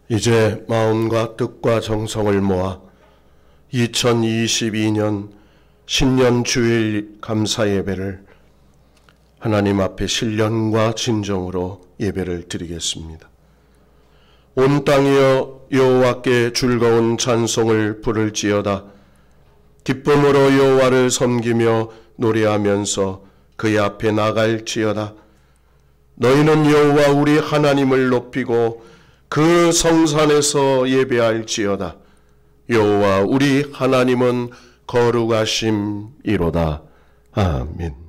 이제 마음과 뜻과 정성을 모아 2022년 신년 주일 감사 예배를 하나님 앞에 신령과 진정으로 예배를 드리겠습니다. 온 땅이여 여호와께 즐거운 찬송을 부를지어다. 기쁨으로 여호와를 섬기며 노래하면서 그의 앞에 나갈지어다. 너희는 여호와 우리 하나님을 높이고 그 성산에서 예배할지어다. 여호와 우리 하나님은 거룩하심이로다. 아멘.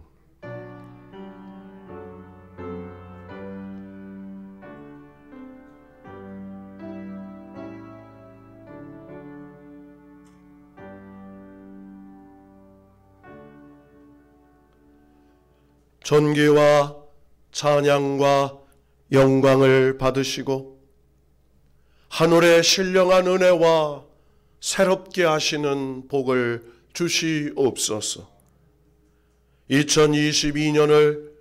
존귀와 찬양과 영광을 받으시고 하늘의 신령한 은혜와 새롭게 하시는 복을 주시옵소서. 2022년을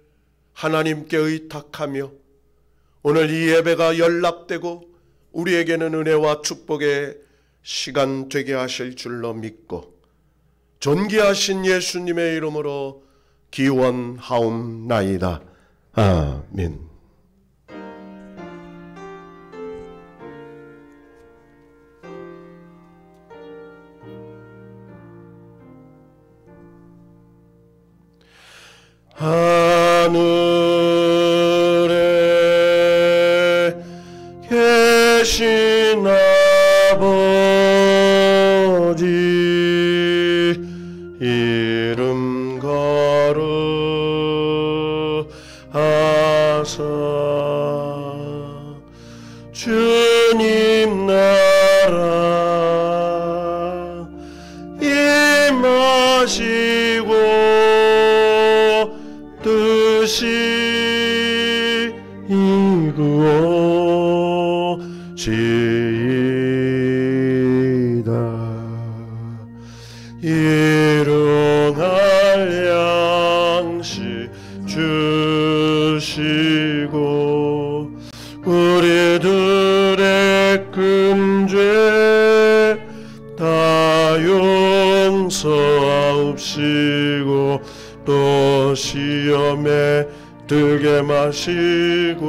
하나님께 의탁하며 오늘 이 예배가 연락되고 우리에게는 은혜와 축복의 시간 되게 하실 줄로 믿고 존귀하신 예수님의 이름으로 기원하옵나이다. 아멘. 하늘에 계신 아버지 이름 거룩하사 주님 나라 임하시고 뜻이 이루어지이다. 일용할 양식 주시고 우리들의 끔죄 다 용서하옵시고 또 시험에 들게 마시고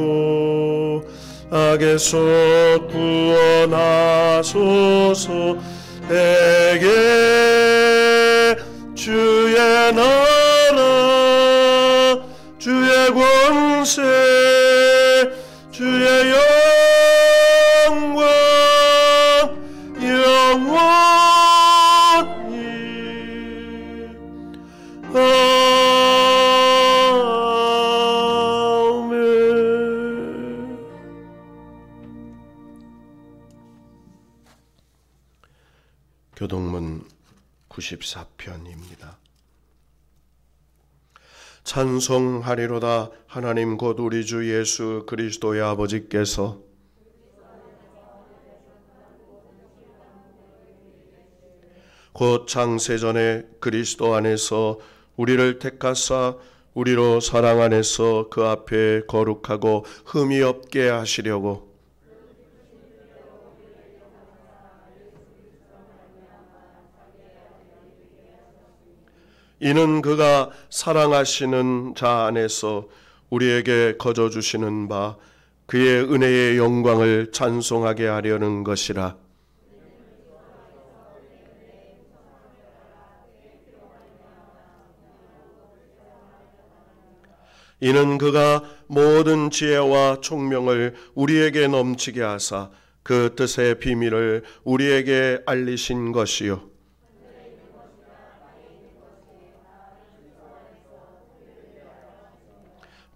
악에서 구원하소서. 내게 주의 나라 주의 권세 주의 영광 영원히 아멘. 교동문 94편입니다. 찬송하리로다. 하나님 곧 우리 주 예수 그리스도의 아버지께서 곧 창세전에 그리스도 안에서 우리를 택하사 우리로 사랑 안에서 그 앞에 거룩하고 흠이 없게 하시려고 이는 그가 사랑하시는 자 안에서 우리에게 거저 주시는 바 그의 은혜의 영광을 찬송하게 하려는 것이라. 이는 그가 모든 지혜와 총명을 우리에게 넘치게 하사 그 뜻의 비밀을 우리에게 알리신 것이요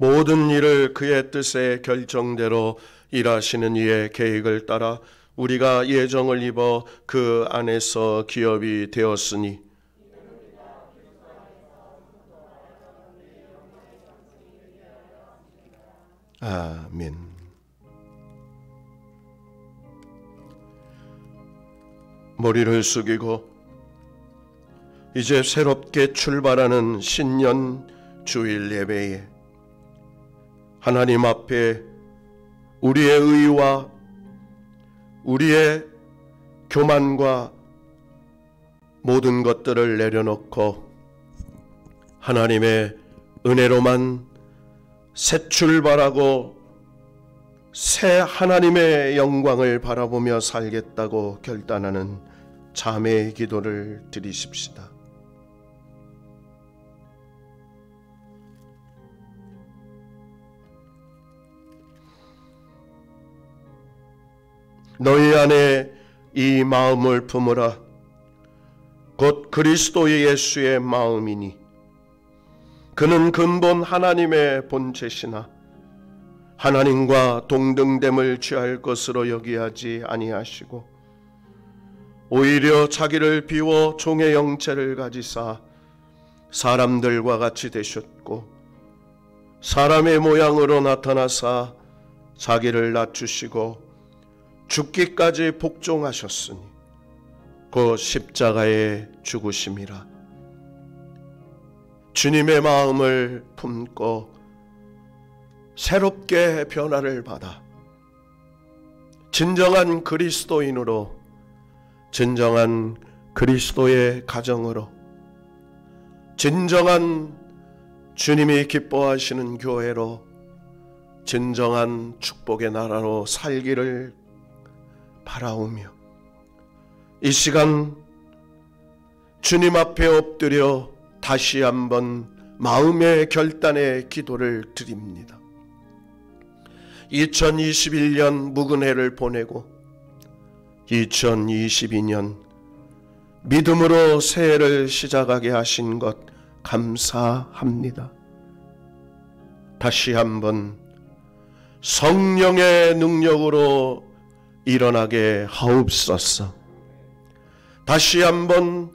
모든 일을 그의 뜻의 결정대로 일하시는 이의 계획을 따라 우리가 예정을 입어 그 안에서 기업이 되었으니 아멘. 머리를 숙이고 이제 새롭게 출발하는 신년 주일 예배에 하나님 앞에 우리의 의와 우리의 교만과 모든 것들을 내려놓고 하나님의 은혜로만 새 출발하고 새 하나님의 영광을 바라보며 살겠다고 결단하는 자매의 기도를 드리십시다. 너희 안에 이 마음을 품으라. 곧 그리스도 예수의 마음이니 그는 근본 하나님의 본체시나 하나님과 동등됨을 취할 것으로 여기하지 아니하시고 오히려 자기를 비워 종의 형체를 가지사 사람들과 같이 되셨고 사람의 모양으로 나타나사 자기를 낮추시고 죽기까지 복종하셨으니 그 십자가에 죽으심이라. 주님의 마음을 품고 새롭게 변화를 받아 진정한 그리스도인으로, 진정한 그리스도의 가정으로, 진정한 주님이 기뻐하시는 교회로, 진정한 축복의 나라로 살기를 바라오며 이 시간 주님 앞에 엎드려 다시 한번 마음의 결단의 기도를 드립니다. 2021년 묵은 해를 보내고 2022년 믿음으로 새해를 시작하게 하신 것 감사합니다. 다시 한번 성령의 능력으로 일어나게 하옵소서. 다시 한번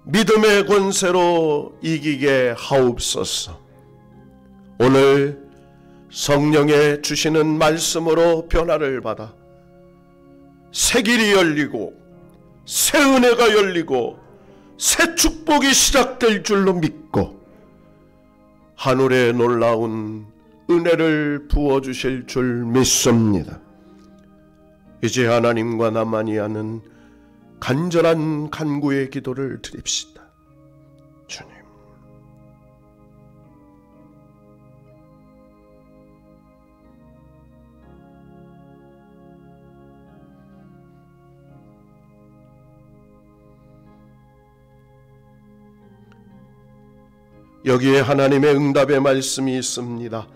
믿음의 권세로 이기게 하옵소서. 오늘 성령의 주시는 말씀으로 변화를 받아 새 길이 열리고 새 은혜가 열리고 새 축복이 시작될 줄로 믿고 하늘의 놀라운 은혜를 부어주실 줄 믿습니다. 이제 하나님과 나만이 하는 간절한 간구의 기도를 드립시다. 주님, 여기에 하나님의 응답의 말씀이 있습니다.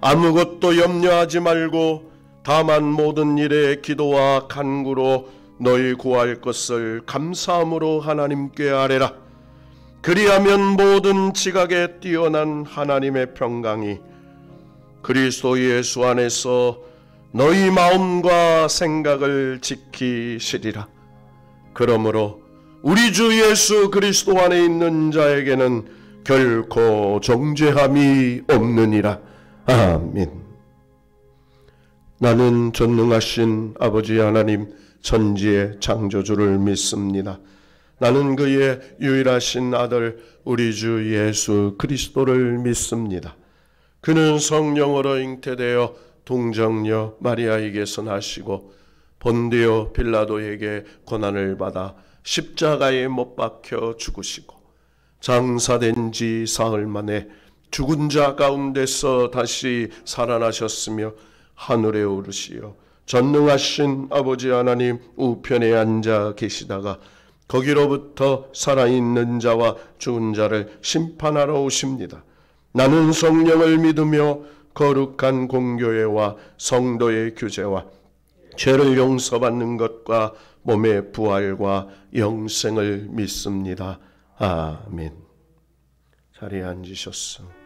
아무것도 염려하지 말고 다만 모든 일에 기도와 간구로 너희 구할 것을 감사함으로 하나님께 아뢰라. 그리하면 모든 지각에 뛰어난 하나님의 평강이 그리스도 예수 안에서 너희 마음과 생각을 지키시리라. 그러므로 우리 주 예수 그리스도 안에 있는 자에게는 결코 정죄함이 없느니라. 아멘. 나는 전능하신 아버지 하나님 천지의 창조주를 믿습니다. 나는 그의 유일하신 아들 우리 주 예수 그리스도를 믿습니다. 그는 성령으로 잉태되어 동정녀 마리아에게서 나시고 본디오 빌라도에게 고난을 받아 십자가에 못 박혀 죽으시고 장사된 지 사흘 만에 죽은 자 가운데서 다시 살아나셨으며 하늘에 오르시어 전능하신 아버지 하나님 우편에 앉아 계시다가 거기로부터 살아있는 자와 죽은 자를 심판하러 오십니다. 나는 성령을 믿으며 거룩한 공교회와 성도의 규제와 죄를 용서받는 것과 몸의 부활과 영생을 믿습니다. 아멘. 자리에 앉으셨어.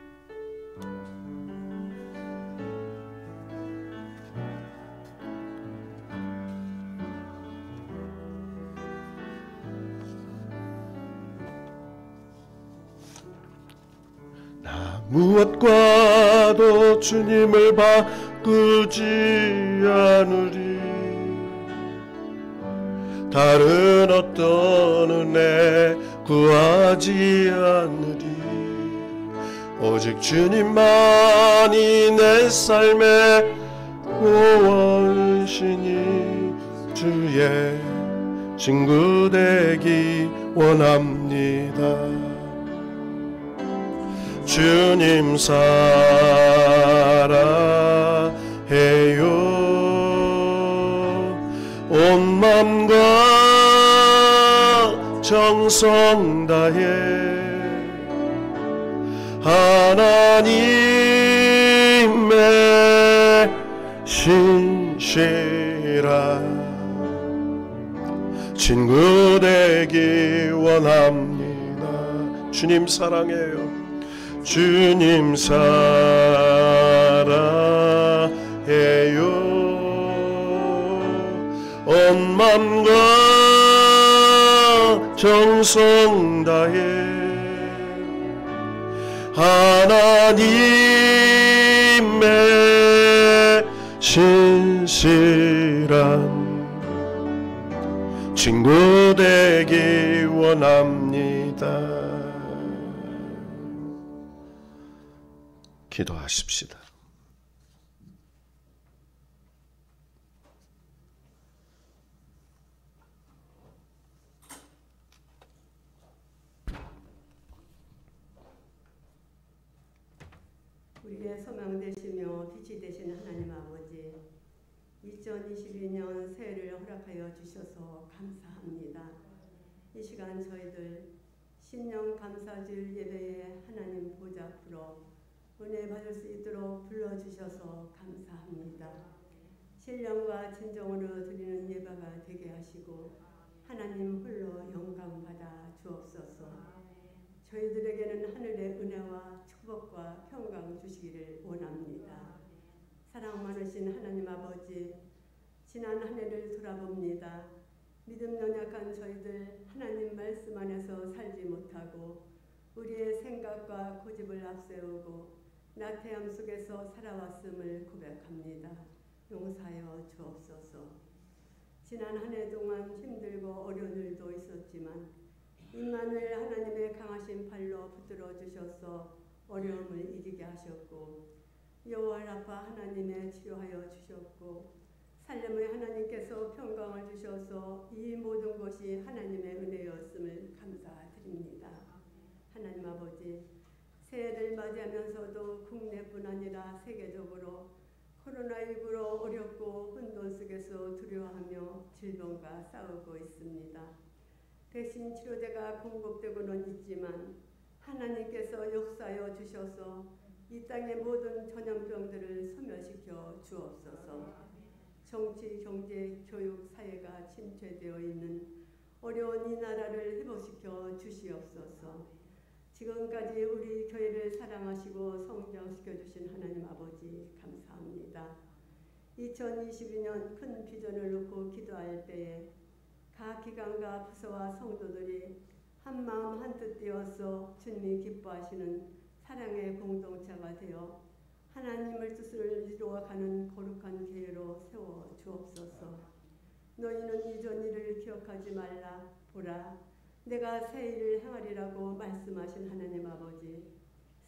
나 무엇과도 주님을 바꾸지 않으리. 다른 어떤 은혜 구하지 않으리. 오직 주님만이 내 삶의 구원이시니 우리의 친구 되기 원합니다. 주님 사랑해요. 온 맘과 정성 다해 하나님의 신실한 친구 되기 원합니다. 주님 사랑해요. 주님 사랑해요. 온 맘과 정성 다해 하나님의 신실한 친구 되기 원합니다. 기도하십시다. 우리의 소망 되시며 빛이 되신 하나님 아버지, 2022년 새해를 허락하여 주셔서 감사합니다. 이 시간 저희들 신령 감사주일 예배에 하나님 보좌 앞으로 은혜 받을 수 있도록 불러주셔서 감사합니다. 신령과 진정으로 드리는 예배가 되게 하시고 하나님 홀로 영광 받아 주옵소서. 저희들에게는 하늘의 은혜와 축복과 평강 주시기를 원합니다. 사랑 많으신 하나님 아버지, 지난 한 해를 돌아봅니다. 믿음 연약한 저희들 하나님 말씀 안에서 살지 못하고 우리의 생각과 고집을 앞세우고 나태함 속에서 살아왔음을 고백합니다. 용서하여 주옵소서. 지난 한 해 동안 힘들고 어려운 일도 있었지만 임마누엘 하나님의 강하신 팔로 붙들어 주셔서 어려움을 이기게 하셨고 여호와 라파 하나님의 치료하여 주셨고 살렘의 하나님께서 평강을 주셔서 이 모든 것이 하나님의 은혜였음을 감사드립니다. 하나님 아버지, 새해를 맞이하면서도 국내뿐 아니라 세계적으로 코로나19로 어렵고 혼돈 속에서 두려워하며 질병과 싸우고 있습니다. 백신 치료제가 공급되고는 있지만 하나님께서 역사하여 주셔서 이 땅의 모든 전염병들을 소멸시켜 주옵소서. 정치, 경제, 교육, 사회가 침체되어 있는 어려운 이 나라를 회복시켜 주시옵소서. 지금까지 우리 교회를 사랑하시고 성장시켜 주신 하나님 아버지 감사합니다. 2022년 큰 비전을 놓고 기도할 때에 각 기관과 부서와 성도들이 한마음 한뜻 되어서 주님이 기뻐하시는 사랑의 공동체가 되어 하나님의 뜻을 이루어가는 거룩한 교회로 세워 주옵소서. 너희는 이전 일을 기억하지 말라. 보라, 내가 새 일을 행하리라고 말씀하신 하나님 아버지,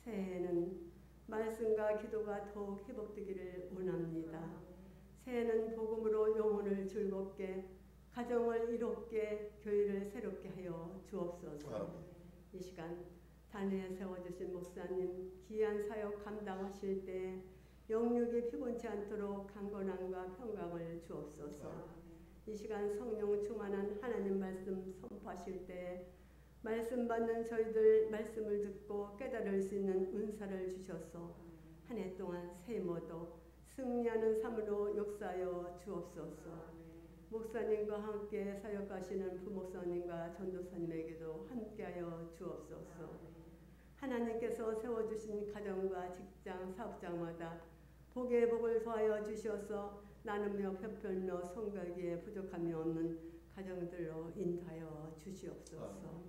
새해에는 말씀과 기도가 더욱 회복되기를 원합니다. 새해는 복음으로 영혼을 즐겁게, 가정을 이롭게, 교회를 새롭게 하여 주옵소서. 이 시간 단회에 세워주신 목사님 귀한 사역 감당하실 때 영육이 피곤치 않도록 강건함과 평강을 주옵소서. 이 시간 성령 충만한 하나님 말씀 선포하실 때 말씀 받는 저희들 말씀을 듣고 깨달을 수 있는 은사를 주셔서 한 해 동안 새 모두 승리하는 삶으로 역사하여 주옵소서. 목사님과 함께 사역하시는 부목사님과 전도사님에게도 함께하여 주옵소서. 하나님께서 세워주신 가정과 직장, 사업장마다 복의 복을 더하여 주셔서 나누며 펴펴며 성가기에 부족함이 없는 가정들로 인도하여 주시옵소서.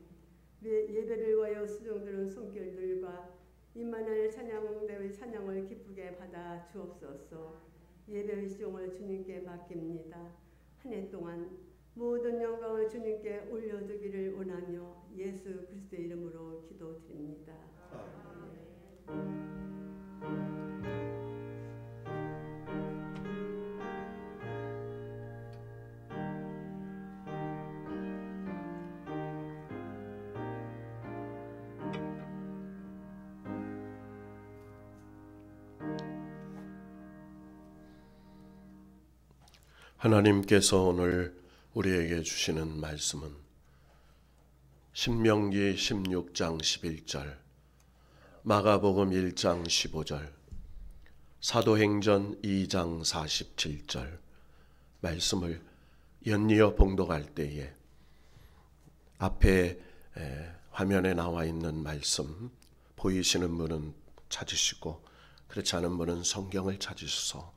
예배를 위하여 수종드는 손길들과 임마누엘 찬양대의 찬양을 기쁘게 받아 주옵소서. 예배의 시종을 주님께 맡깁니다. 한 해 동안 모든 영광을 주님께 올려드리기를 원하며 예수 그리스도의 이름으로 기도드립니다. 하나님께서 오늘 우리에게 주시는 말씀은 신명기 16장 11절, 마가복음 1장 15절, 사도행전 2장 47절 말씀을 연이어 봉독할 때에 앞에 화면에 나와 있는 말씀 보이시는 분은 찾으시고 그렇지 않은 분은 성경을 찾으셔서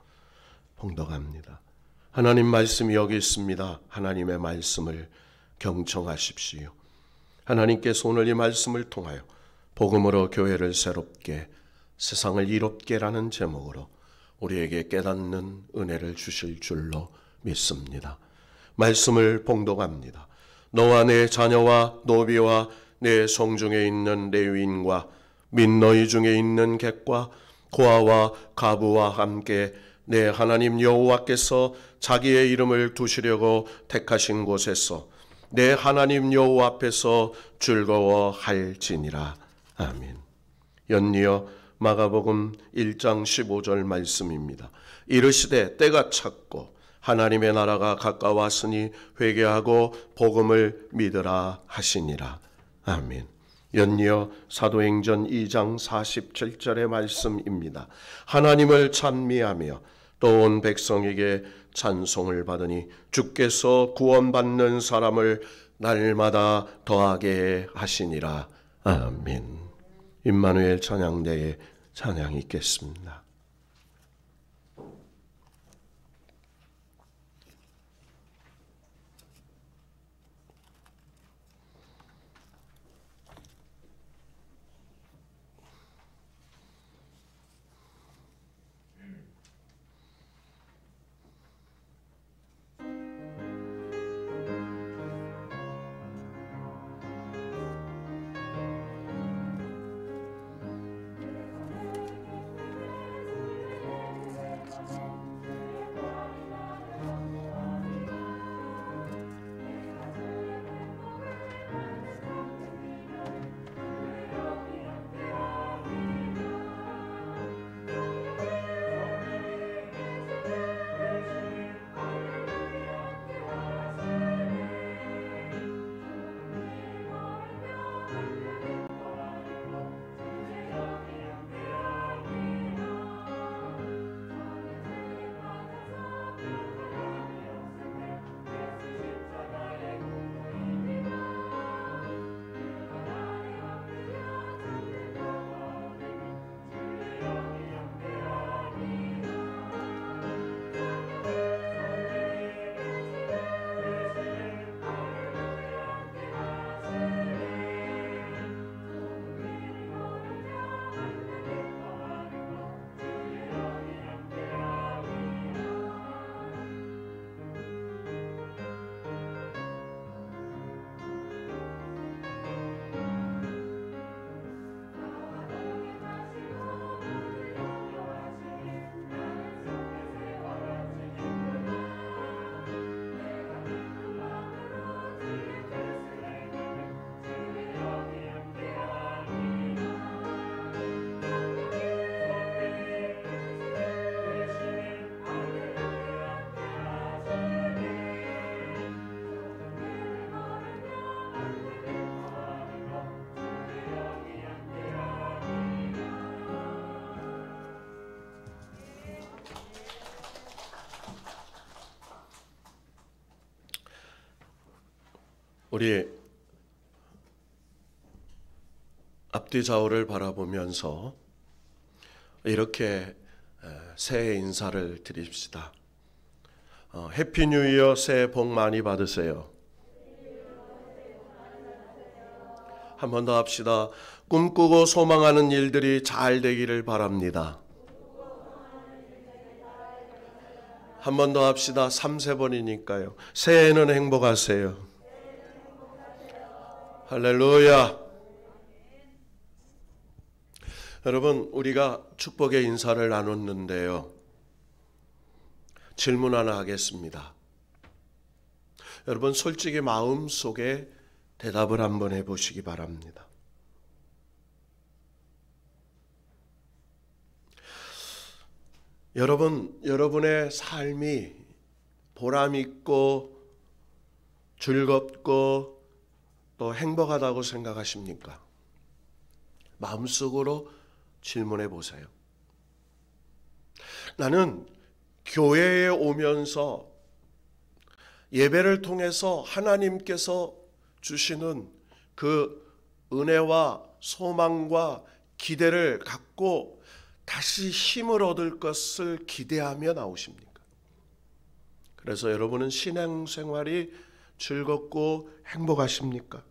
봉독합니다. 하나님 말씀이 여기 있습니다. 하나님의 말씀을 경청하십시오. 하나님께서 오늘 이 말씀을 통하여 복음으로 교회를 새롭게 세상을 이롭게라는 제목으로 우리에게 깨닫는 은혜를 주실 줄로 믿습니다. 말씀을 봉독합니다. 너와 내 자녀와 노비와 내 성중에 있는 레위인과 및 너희 중에 있는 객과 고아와 가부와 함께 내 하나님 여호와께서 자기의 이름을 두시려고 택하신 곳에서 내 하나님 여호와 앞에서 즐거워할지니라. 아멘. 연이어 마가복음 1장 15절 말씀입니다. 이르시되 때가 찼고 하나님의 나라가 가까웠으니 회개하고 복음을 믿으라 하시니라. 아멘. 연이어 사도행전 2장 47절의 말씀입니다. 하나님을 찬미하며 또 온 백성에게 찬송을 받으니 주께서 구원받는 사람을 날마다 더하게 하시니라. 아멘. 임마누엘 찬양대에 찬양이 있겠습니다. 우리 앞뒤 좌우를 바라보면서 이렇게 새해 인사를 드립시다. 해피 뉴 이어, 새해 복 많이 받으세요. 한 번 더 합시다. 꿈꾸고 소망하는 일들이 잘 되기를 바랍니다. 한 번 더 합시다. 3-4번이니까요. 새해에는 행복하세요. 할렐루야. 여러분, 우리가 축복의 인사를 나눴는데요. 질문 하나 하겠습니다. 여러분, 솔직히 마음속에 대답을 한번 해보시기 바랍니다. 여러분, 여러분의 삶이 보람 있고 즐겁고 또 행복하다고 생각하십니까? 마음속으로 질문해 보세요. 나는 교회에 오면서 예배를 통해서 하나님께서 주시는 그 은혜와 소망과 기대를 갖고 다시 힘을 얻을 것을 기대하며 나오십니까? 그래서 여러분은 신앙생활이 즐겁고 행복하십니까?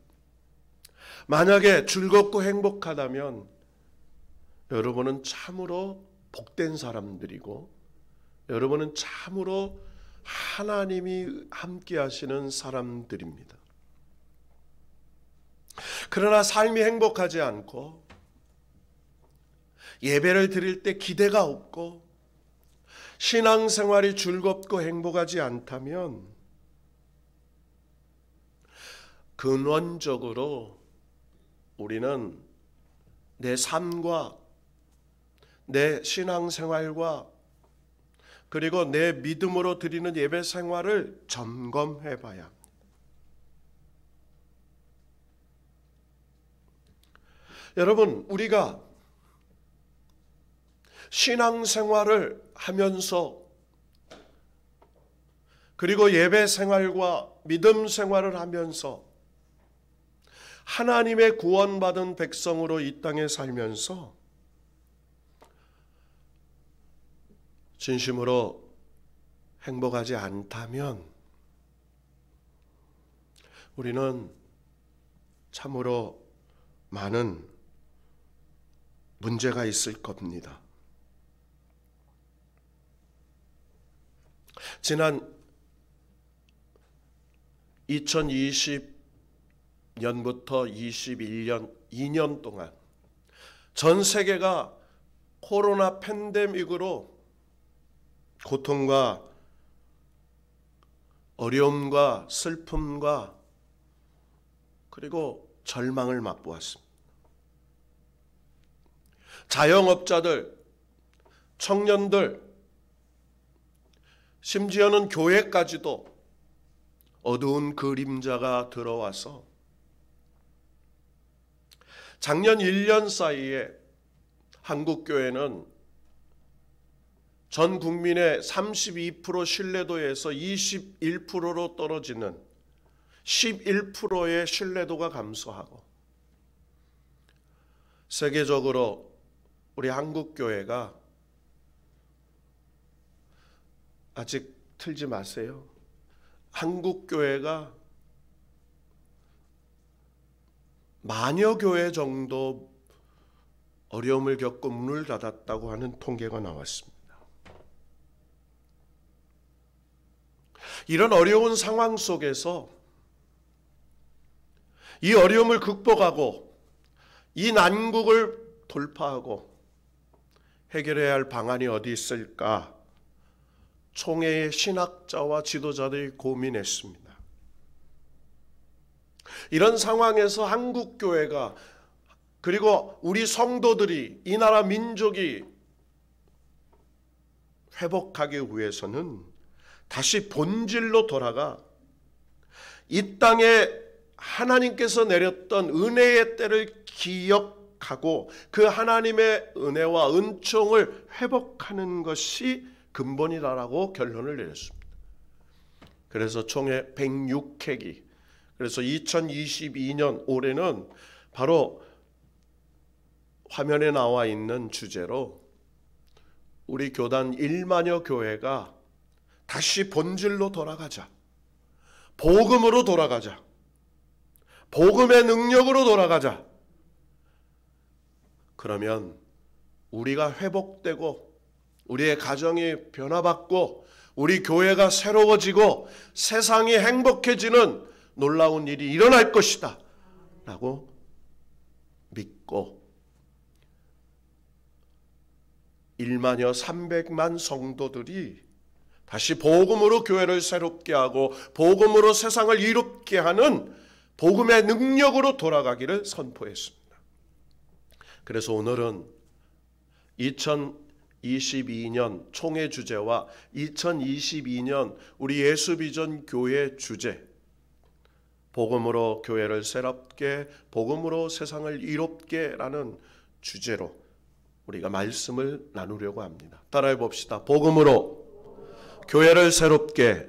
만약에 즐겁고 행복하다면 여러분은 참으로 복된 사람들이고 여러분은 참으로 하나님이 함께 하시는 사람들입니다. 그러나 삶이 행복하지 않고 예배를 드릴 때 기대가 없고 신앙생활이 즐겁고 행복하지 않다면 근원적으로 우리는 내 삶과 내 신앙생활과 그리고 내 믿음으로 드리는 예배 생활을 점검해 봐야 합니다. 여러분, 우리가 신앙생활을 하면서 그리고 예배 생활과 믿음 생활을 하면서 하나님의 구원받은 백성으로 이 땅에 살면서 진심으로 행복하지 않다면 우리는 참으로 많은 문제가 있을 겁니다. 지난 2020년부터 21년 2년 동안 전 세계가 코로나 팬데믹으로 고통과 어려움과 슬픔과 그리고 절망을 맛보았습니다. 자영업자들, 청년들, 심지어는 교회까지도 어두운 그림자가 들어와서 작년 1년 사이에 한국교회는 전 국민의 32% 신뢰도에서 21%로 떨어지는 11%의 신뢰도가 감소하고 세계적으로 우리 한국교회가 아직 틀지 마세요. 한국교회가 마녀교회 정도 어려움을 겪고 문을 닫았다고 하는 통계가 나왔습니다. 이런 어려운 상황 속에서 이 어려움을 극복하고 이 난국을 돌파하고 해결해야 할 방안이 어디 있을까? 총회의 신학자와 지도자들이 고민했습니다. 이런 상황에서 한국교회가 그리고 우리 성도들이 이 나라 민족이 회복하기 위해서는 다시 본질로 돌아가 이 땅에 하나님께서 내렸던 은혜의 때를 기억하고 그 하나님의 은혜와 은총을 회복하는 것이 근본이다라고 결론을 내렸습니다. 그래서 총회 106회기, 그래서 2022년 올해는 바로 화면에 나와 있는 주제로 우리 교단 1만여 교회가 다시 본질로 돌아가자. 복음으로 돌아가자. 복음의 능력으로 돌아가자. 그러면 우리가 회복되고 우리의 가정이 변화받고 우리 교회가 새로워지고 세상이 행복해지는 놀라운 일이 일어날 것이다 라고 믿고 1만여 300만 성도들이 다시 복음으로 교회를 새롭게 하고 복음으로 세상을 이롭게 하는 복음의 능력으로 돌아가기를 선포했습니다. 그래서 오늘은 2022년 총회 주제와 2022년 우리 예수비전 교회 주제, 복음으로 교회를 새롭게, 복음으로 세상을 이롭게 라는 주제로 우리가 말씀을 나누려고 합니다. 따라해 봅시다. 복음으로 교회를 새롭게,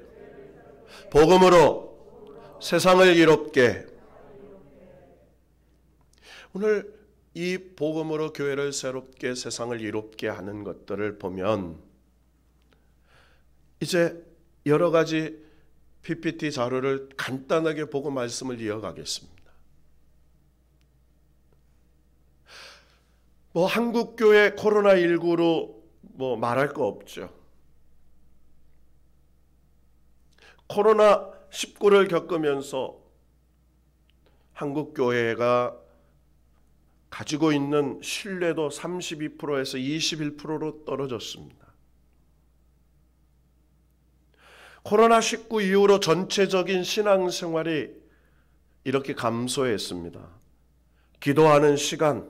복음으로 세상을 이롭게. 오늘 이 복음으로 교회를 새롭게, 세상을 이롭게 하는 것들을 보면 이제 여러 가지 PPT 자료를 간단하게 보고 말씀을 이어가겠습니다. 한국교회 코로나19로 말할 거 없죠. 코로나19를 겪으면서 한국교회가 가지고 있는 신뢰도 32%에서 21%로 떨어졌습니다. 코로나19 이후로 전체적인 신앙생활이 이렇게 감소했습니다. 기도하는 시간,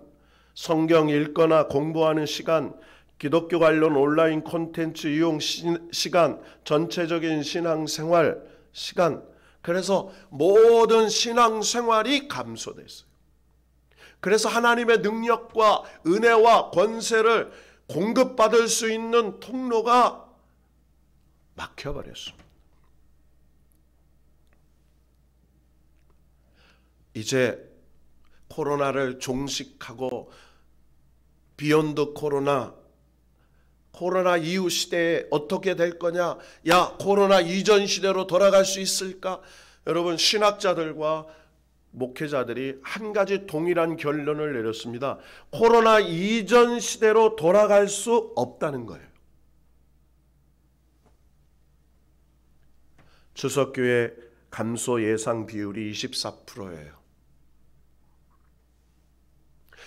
성경 읽거나 공부하는 시간, 기독교 관련 온라인 콘텐츠 이용 시간, 전체적인 신앙생활 시간, 그래서 모든 신앙생활이 감소됐어요. 그래서 하나님의 능력과 은혜와 권세를 공급받을 수 있는 통로가 막혀버렸습니다. 이제 코로나를 종식하고 비욘드 코로나 이후 시대에 어떻게 될 거냐? 야, 코로나 이전 시대로 돌아갈 수 있을까? 여러분, 신학자들과 목회자들이 한 가지 동일한 결론을 내렸습니다. 코로나 이전 시대로 돌아갈 수 없다는 거예요. 주석교회 감소 예상 비율이 24%예요.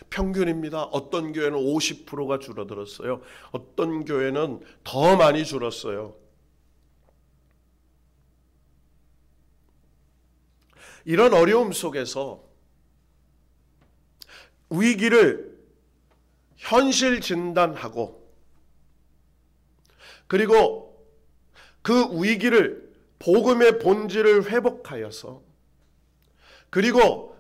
평균입니다. 어떤 교회는 50%가 줄어들었어요. 어떤 교회는 더 많이 줄었어요. 이런 어려움 속에서 위기를 현실 진단하고 그리고 그 위기를 복음의 본질을 회복하여서 그리고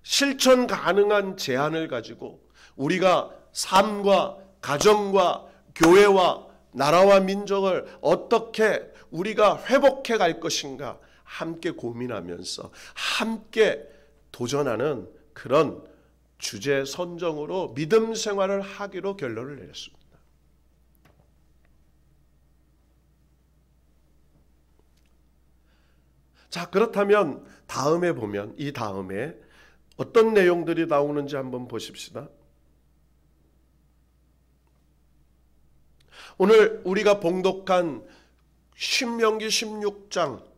실천 가능한 제안을 가지고 우리가 삶과 가정과 교회와 나라와 민족을 어떻게 우리가 회복해 갈 것인가 함께 고민하면서 함께 도전하는 그런 주제 선정으로 믿음 생활을 하기로 결론을 내렸습니다. 자, 그렇다면 다음에 보면 이 다음에 어떤 내용들이 나오는지 한번 보십시다. 오늘 우리가 봉독한 신명기 16장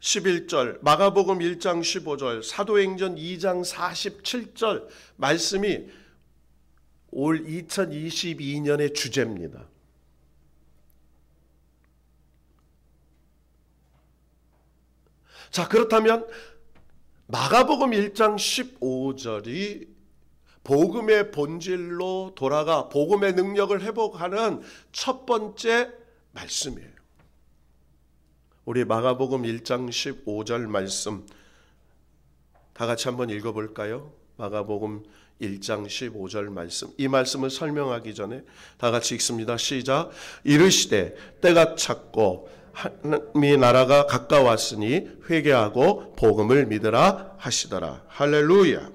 11절, 마가복음 1장 15절, 사도행전 2장 47절 말씀이 올 2022년의 주제입니다. 자, 그렇다면 마가복음 1장 15절이 복음의 본질로 돌아가 복음의 능력을 회복하는 첫 번째 말씀이에요. 우리 마가복음 1장 15절 말씀 다 같이 한번 읽어볼까요? 마가복음 1장 15절 말씀. 이 말씀을 설명하기 전에 다 같이 읽습니다. 시작. 이르시되 때가 찼고 하나님의 나라가 가까웠으니 회개하고 복음을 믿으라 하시더라. 할렐루야.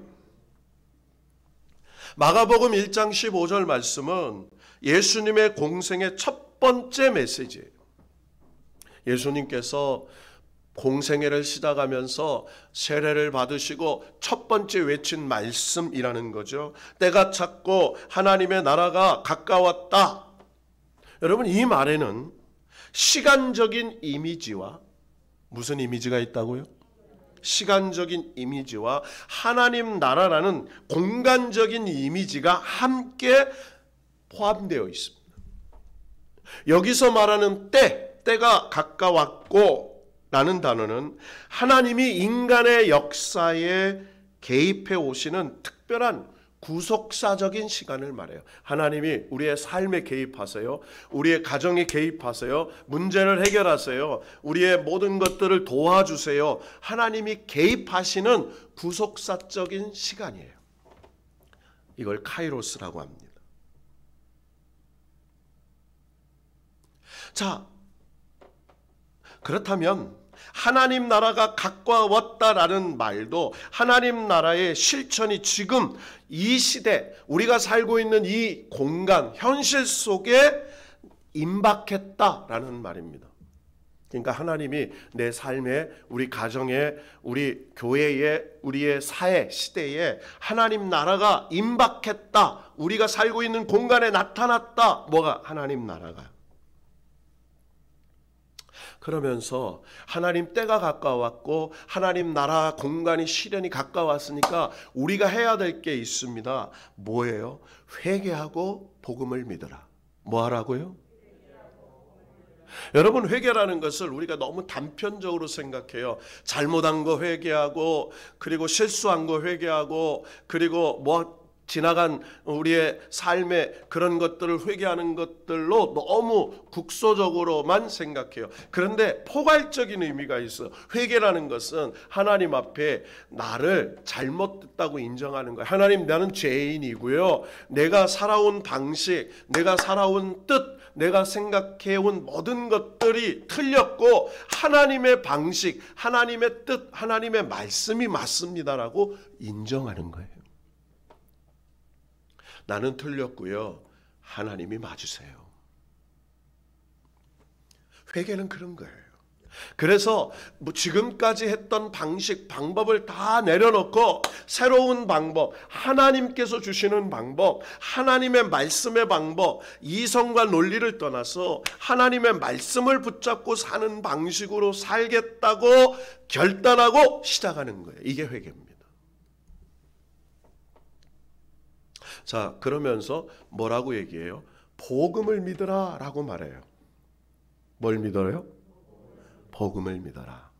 마가복음 1장 15절 말씀은 예수님의 공생의 첫 번째 메시지예요. 예수님께서 공생애를 시작하면서 세례를 받으시고 첫 번째 외친 말씀이라는 거죠. 때가 찼고 하나님의 나라가 가까웠다. 여러분, 이 말에는 시간적인 이미지와 무슨 이미지가 있다고요? 시간적인 이미지와 하나님 나라라는 공간적인 이미지가 함께 포함되어 있습니다. 여기서 말하는 때가 가까웠고 라는 단어는 하나님이 인간의 역사에 개입해 오시는 특별한 구속사적인 시간을 말해요. 하나님이 우리의 삶에 개입하세요. 우리의 가정에 개입하세요. 문제를 해결하세요. 우리의 모든 것들을 도와주세요. 하나님이 개입하시는 구속사적인 시간이에요. 이걸 카이로스라고 합니다. 자, 그렇다면 하나님 나라가 가까웠다라는 말도 하나님 나라의 실천이 지금 이 시대, 우리가 살고 있는 이 공간, 현실 속에 임박했다라는 말입니다. 그러니까 하나님이 내 삶에, 우리 가정에, 우리 교회에, 우리의 사회, 시대에 하나님 나라가 임박했다. 우리가 살고 있는 공간에 나타났다. 뭐가? 하나님 나라가. 그러면서 하나님 때가 가까웠고 하나님 나라 공간이 실현이 가까웠으니까 우리가 해야 될 게 있습니다. 뭐예요? 회개하고 복음을 믿어라. 뭐 하라고요? 여러분, 회개라는 것을 우리가 너무 단편적으로 생각해요. 잘못한 거 회개하고, 그리고 실수한 거 회개하고, 그리고 지나간 우리의 삶의 그런 것들을 회개하는 것들로 너무 국소적으로만 생각해요. 그런데 포괄적인 의미가 있어요. 회개라는 것은 하나님 앞에 나를 잘못됐다고 인정하는 거예요. 하나님, 나는 죄인이고요. 내가 살아온 방식, 내가 살아온 뜻, 내가 생각해온 모든 것들이 틀렸고 하나님의 방식, 하나님의 뜻, 하나님의 말씀이 맞습니다라고 인정하는 거예요. 나는 틀렸고요. 하나님이 맞으세요. 회개는 그런 거예요. 그래서 지금까지 했던 방식, 방법을 다 내려놓고 새로운 방법, 하나님께서 주시는 방법, 하나님의 말씀의 방법, 이성과 논리를 떠나서 하나님의 말씀을 붙잡고 사는 방식으로 살겠다고 결단하고 시작하는 거예요. 이게 회개입니다. 자, 그러면서 뭐라고 얘기해요? 복음을 믿어라 라고 말해요. 뭘 믿어요? 복음을 믿어라.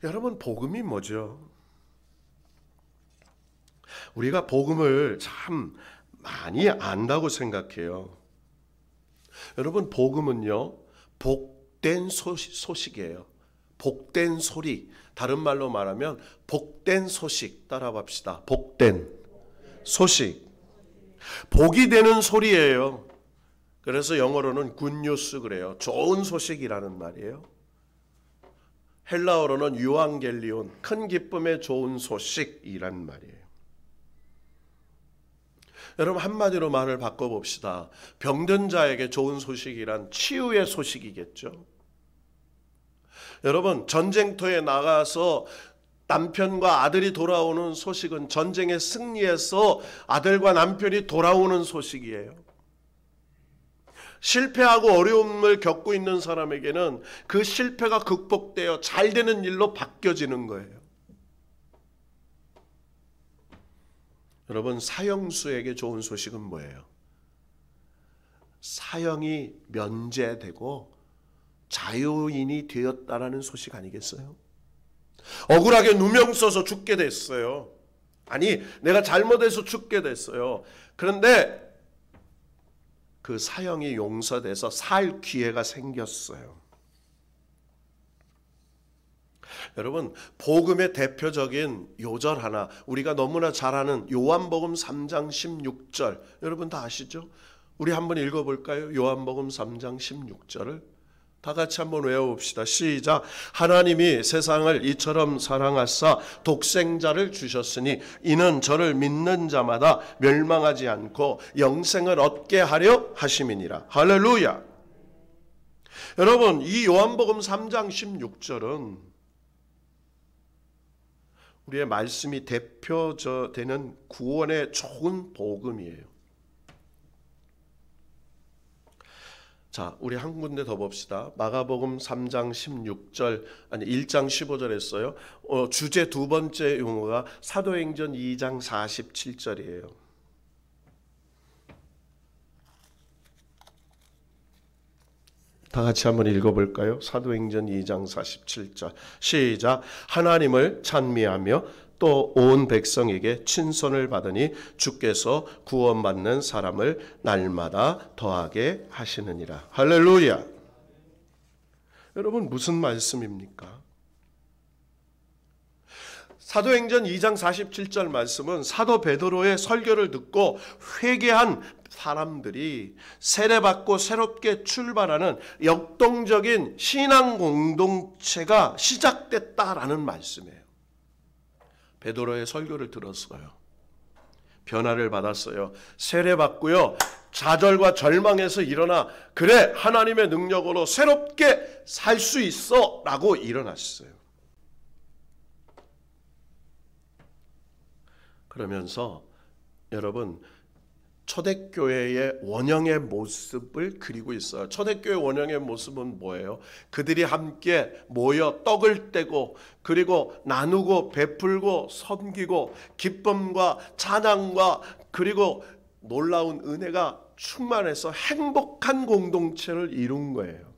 여러분, 복음이 뭐죠? 우리가 복음을 참 많이 안다고 생각해요. 여러분, 복음은요, 복된 소식이에요. 복된 소리. 다른 말로 말하면 복된 소식. 따라 봅시다. 복된 소식. 복이 되는 소리예요. 그래서 영어로는 굿뉴스 그래요. 좋은 소식이라는 말이에요. 헬라어로는 유앙겔리온, 큰 기쁨의 좋은 소식이란 말이에요. 여러분, 한마디로 말을 바꿔봅시다. 병든 자에게 좋은 소식이란 치유의 소식이겠죠. 여러분, 전쟁터에 나가서 남편과 아들이 돌아오는 소식은 전쟁에 승리해서 아들과 남편이 돌아오는 소식이에요. 실패하고 어려움을 겪고 있는 사람에게는 그 실패가 극복되어 잘 되는 일로 바뀌어지는 거예요. 여러분, 사형수에게 좋은 소식은 뭐예요? 사형이 면제되고 자유인이 되었다라는 소식 아니겠어요? 억울하게 누명 써서 죽게 됐어요. 아니, 내가 잘못해서 죽게 됐어요. 그런데 그 사형이 용서돼서 살 기회가 생겼어요. 여러분, 복음의 대표적인 요절 하나, 우리가 너무나 잘 아는 요한복음 3장 16절, 여러분 다 아시죠? 우리 한번 읽어볼까요? 요한복음 3장 16절을 다 같이 한번 외워봅시다. 시작. 하나님이 세상을 이처럼 사랑하사 독생자를 주셨으니 이는 저를 믿는 자마다 멸망하지 않고 영생을 얻게 하려 하심이니라. 할렐루야. 여러분, 이 요한복음 3장 16절은 우리의 말씀이 대표되는 구원의 좋은 복음이에요. 자, 우리 한 군데 더 봅시다. 마가복음 3장 16절, 아니 1장 15절 했어요. 주제 두 번째 용어가 사도행전 2장 47절이에요. 다 같이 한번 읽어볼까요? 사도행전 2장 47절 시작. 하나님을 찬미하며 또 온 백성에게 친선을 받으니 주께서 구원받는 사람을 날마다 더하게 하시느니라. 할렐루야. 여러분 무슨 말씀입니까? 사도행전 2장 47절 말씀은 사도 베드로의 설교를 듣고 회개한 사람들이 세례받고 새롭게 출발하는 역동적인 신앙 공동체가 시작됐다라는 말씀이에요. 베드로의 설교를 들었어요. 변화를 받았어요. 세례받고요. 좌절과 절망에서 일어나 그래 하나님의 능력으로 새롭게 살 수 있어 라고 일어났어요. 그러면서 여러분 초대교회의 원형의 모습을 그리고 있어요. 초대교회 원형의 모습은 뭐예요? 그들이 함께 모여 떡을 떼고 그리고 나누고 베풀고 섬기고 기쁨과 찬양과 그리고 놀라운 은혜가 충만해서 행복한 공동체를 이룬 거예요.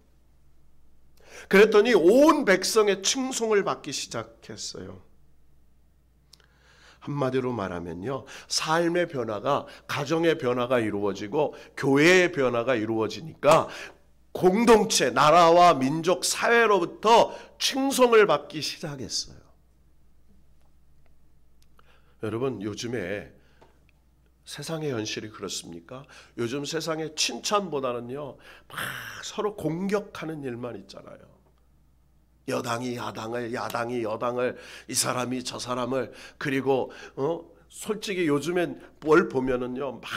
그랬더니 온 백성의 칭송을 받기 시작했어요. 한마디로 말하면요, 삶의 변화가, 가정의 변화가 이루어지고 교회의 변화가 이루어지니까 공동체, 나라와 민족, 사회로부터 칭송을 받기 시작했어요. 여러분 요즘에 세상의 현실이 그렇습니까? 요즘 세상의 칭찬보다는요 막 서로 공격하는 일만 있잖아요. 여당이 야당을, 야당이 여당을, 이 사람이 저 사람을, 그리고 솔직히 요즘엔 뭘 보면은요 막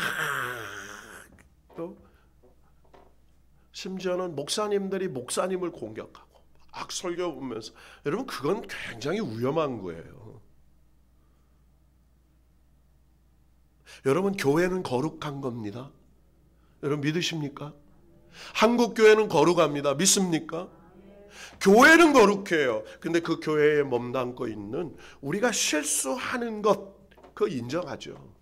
심지어는 목사님들이 목사님을 공격하고 막 설교 보면서, 여러분 그건 굉장히 위험한 거예요. 여러분 교회는 거룩한 겁니다. 여러분 믿으십니까? 한국 교회는 거룩합니다. 믿습니까? 교회는 거룩해요. 근데 그 교회에 몸담고 있는 우리가 실수하는 것, 그거 인정하죠.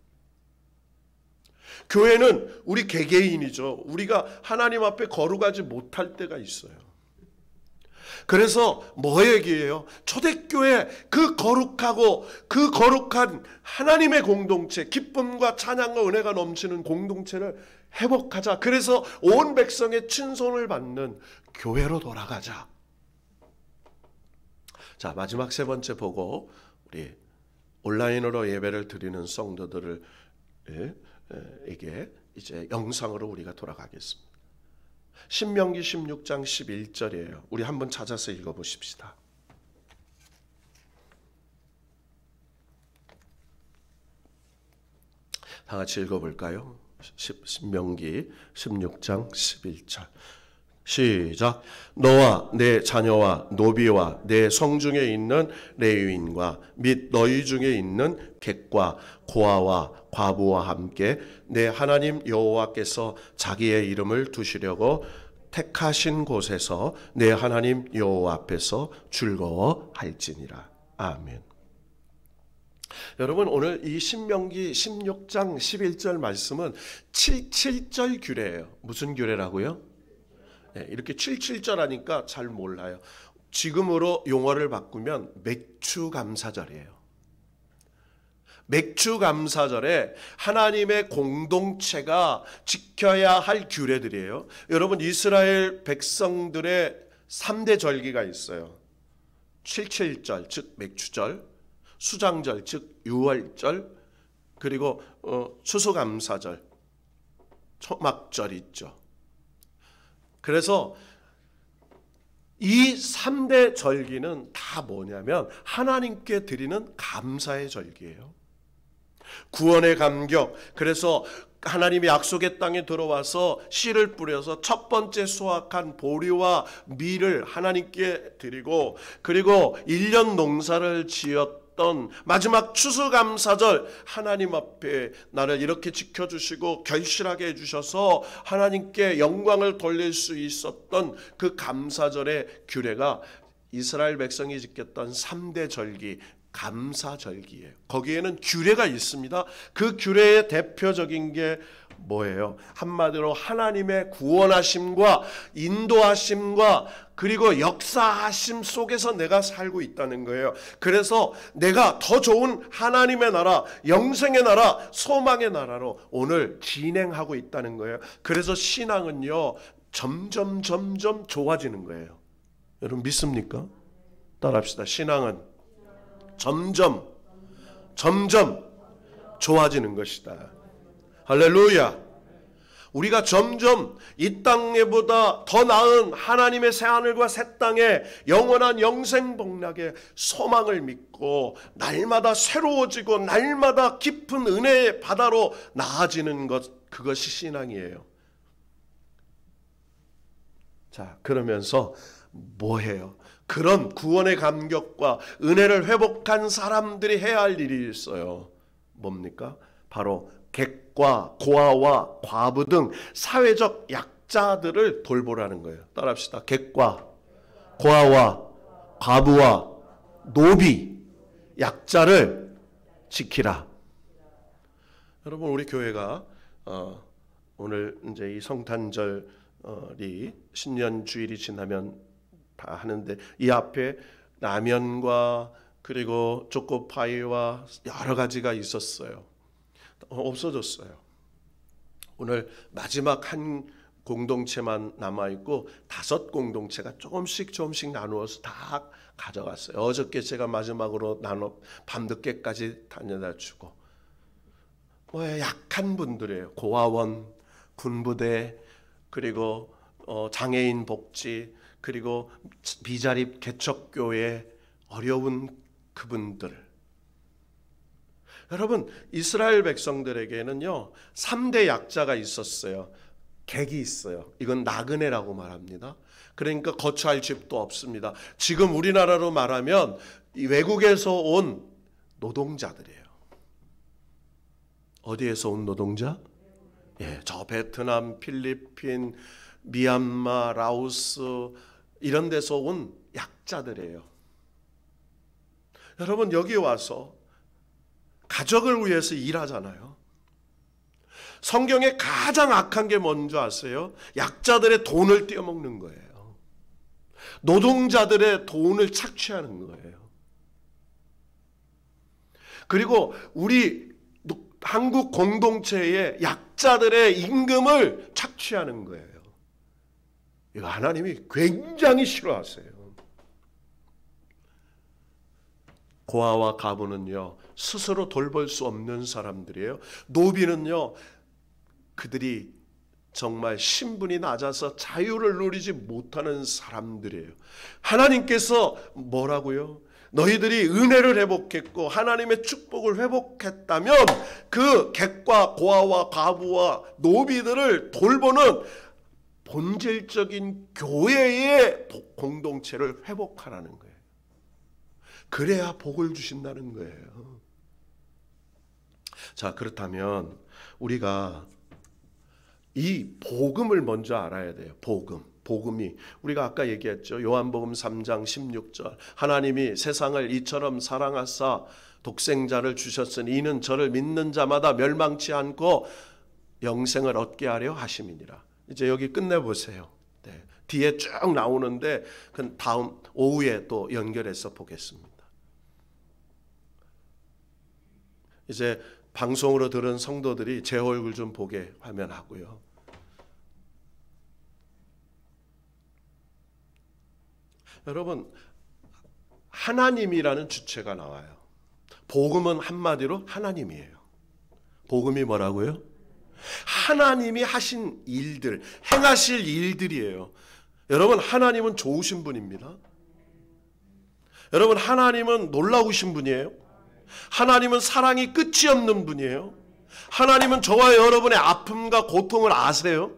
교회는 우리 개개인이죠. 우리가 하나님 앞에 거룩하지 못할 때가 있어요. 그래서 뭐 얘기해요? 초대교회 그 거룩하고 그 거룩한 하나님의 공동체, 기쁨과 찬양과 은혜가 넘치는 공동체를 회복하자. 그래서 온 백성의 친손을 받는 교회로 돌아가자. 자, 마지막 세 번째 보고 우리 온라인으로 예배를 드리는 성도들에게 이제 영상으로 우리가 돌아가겠습니다. 신명기 16장 11절이에요. 우리 한번 찾아서 읽어보십시다. 다 같이 읽어볼까요? 신명기 16장 11절 시작. 너와 내 자녀와 노비와 내 성중에 있는 레위인과 및 너희 중에 있는 객과 고아와 과부와 함께 내 하나님 여호와께서 자기의 이름을 두시려고 택하신 곳에서 내 하나님 여호와 앞에서 즐거워할지니라. 아멘. 여러분 오늘 이 신명기 16장 11절 말씀은 77절 규례예요. 무슨 규례라고요? 네, 이렇게 77절 하니까 잘 몰라요. 지금으로 용어를 바꾸면 맥추감사절이에요. 맥추감사절에 하나님의 공동체가 지켜야 할 규례들이에요. 여러분 이스라엘 백성들의 3대 절기가 있어요. 77절 즉 맥추절, 수장절 즉 유월절, 그리고 추수감사절, 초막절 있죠. 그래서 이 3대 절기는 다 뭐냐면 하나님께 드리는 감사의 절기예요. 구원의 감격. 그래서 하나님이 약속의 땅에 들어와서 씨를 뿌려서 첫 번째 수확한 보리와 밀을 하나님께 드리고, 그리고 1년 농사를 지었던 마지막 추수감사절, 하나님 앞에 나를 이렇게 지켜주시고 결실하게 해주셔서 하나님께 영광을 돌릴 수 있었던 그 감사절의 규례가 이스라엘 백성이 지켰던 3대 절기, 감사절기예요. 거기에는 규례가 있습니다. 그 규례의 대표적인 게 뭐예요? 한마디로 하나님의 구원하심과 인도하심과 그리고 역사하심 속에서 내가 살고 있다는 거예요. 그래서 내가 더 좋은 하나님의 나라, 영생의 나라, 소망의 나라로 오늘 진행하고 있다는 거예요. 그래서 신앙은요, 점점 좋아지는 거예요. 여러분 믿습니까? 따라합시다. 신앙은 점점 좋아지는 것이다. 할렐루야. 우리가 점점 이 땅에보다 더 나은 하나님의 새하늘과 새 땅에 영원한 영생 복락의 소망을 믿고 날마다 새로워지고 날마다 깊은 은혜의 바다로 나아지는 것, 그것이 신앙이에요. 자, 그러면서 뭐해요? 그런 구원의 감격과 은혜를 회복한 사람들이 해야 할 일이 있어요. 뭡니까? 바로 객과 고아와 과부 등 사회적 약자들을 돌보라는 거예요. 따라합시다. 객과 고아와 과부와 노비, 약자를 지키라. 여러분, 우리 교회가 오늘 이제 이 성탄절이 신년 주일이 지나면 다 하는데, 이 앞에 라면과 그리고 초코파이와 여러 가지가 있었어요. 없어졌어요. 오늘 마지막 한 공동체만 남아있고 5 공동체가 조금씩 나누어서 다 가져갔어요. 어저께 제가 마지막으로 나눠 밤늦게까지 다녀다 주고, 약한 분들이에요. 고아원, 군부대, 그리고 장애인 복지, 그리고 비자립 개척교회, 어려운 그분들. 여러분, 이스라엘 백성들에게는요 3대 약자가 있었어요. 객이 있어요. 이건 나그네라고 말합니다. 그러니까 거처할 집도 없습니다. 지금 우리나라로 말하면 이 외국에서 온 노동자들이에요. 어디에서 온 노동자? 저 베트남, 필리핀, 미얀마, 라오스 이런 데서 온 약자들이에요. 여러분, 여기 와서 가족을 위해서 일하잖아요. 성경에 가장 악한 게 뭔지 아세요? 약자들의 돈을 떼어먹는 거예요. 노동자들의 돈을 착취하는 거예요. 그리고 우리 한국 공동체의 약자들의 임금을 착취하는 거예요. 이거 하나님이 굉장히 싫어하세요. 고아와 과부는요 스스로 돌볼 수 없는 사람들이에요. 노비는요 그들이 정말 신분이 낮아서 자유를 누리지 못하는 사람들이에요. 하나님께서 뭐라고요? 너희들이 은혜를 회복했고 하나님의 축복을 회복했다면 그 객과 고아와 과부와 노비들을 돌보는 본질적인 교회의 공동체를 회복하라는 거예요. 그래야 복을 주신다는 거예요. 자, 그렇다면 우리가 이 복음을 먼저 알아야 돼요. 복음이 우리가 아까 얘기했죠. 요한복음 3장 16절 하나님이 세상을 이처럼 사랑하사 독생자를 주셨으니 이는 저를 믿는 자마다 멸망치 않고 영생을 얻게 하려 하심이니라. 이제 여기 끝내보세요. 네. 뒤에 쭉 나오는데 그 다음 오후에 또 연결해서 보겠습니다. 이제 방송으로 들은 성도들이 제 얼굴 좀 보게 화면하고요. 여러분, 하나님이라는 주체가 나와요. 복음은 한마디로 하나님이에요. 복음이 뭐라고요? 하나님이 하신 일들, 행하실 일들이에요. 여러분, 하나님은 좋으신 분입니다. 여러분, 하나님은 놀라우신 분이에요. 하나님은 사랑이 끝이 없는 분이에요. 하나님은 저와 여러분의 아픔과 고통을 아세요.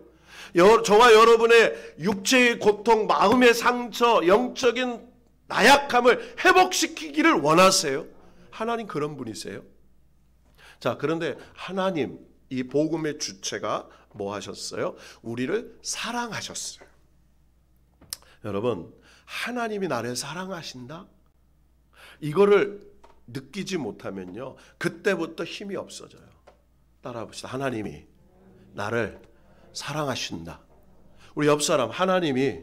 저와 여러분의 육체의 고통, 마음의 상처, 영적인 나약함을 회복시키기를 원하세요. 하나님 그런 분이세요. 자, 그런데 하나님, 이 복음의 주체가 뭐 하셨어요? 우리를 사랑하셨어요. 여러분, 하나님이 나를 사랑하신다? 이거를 느끼지 못하면요 그때부터 힘이 없어져요. 따라해봅시다. 하나님이 나를 사랑하신다. 우리 옆 사람, 하나님이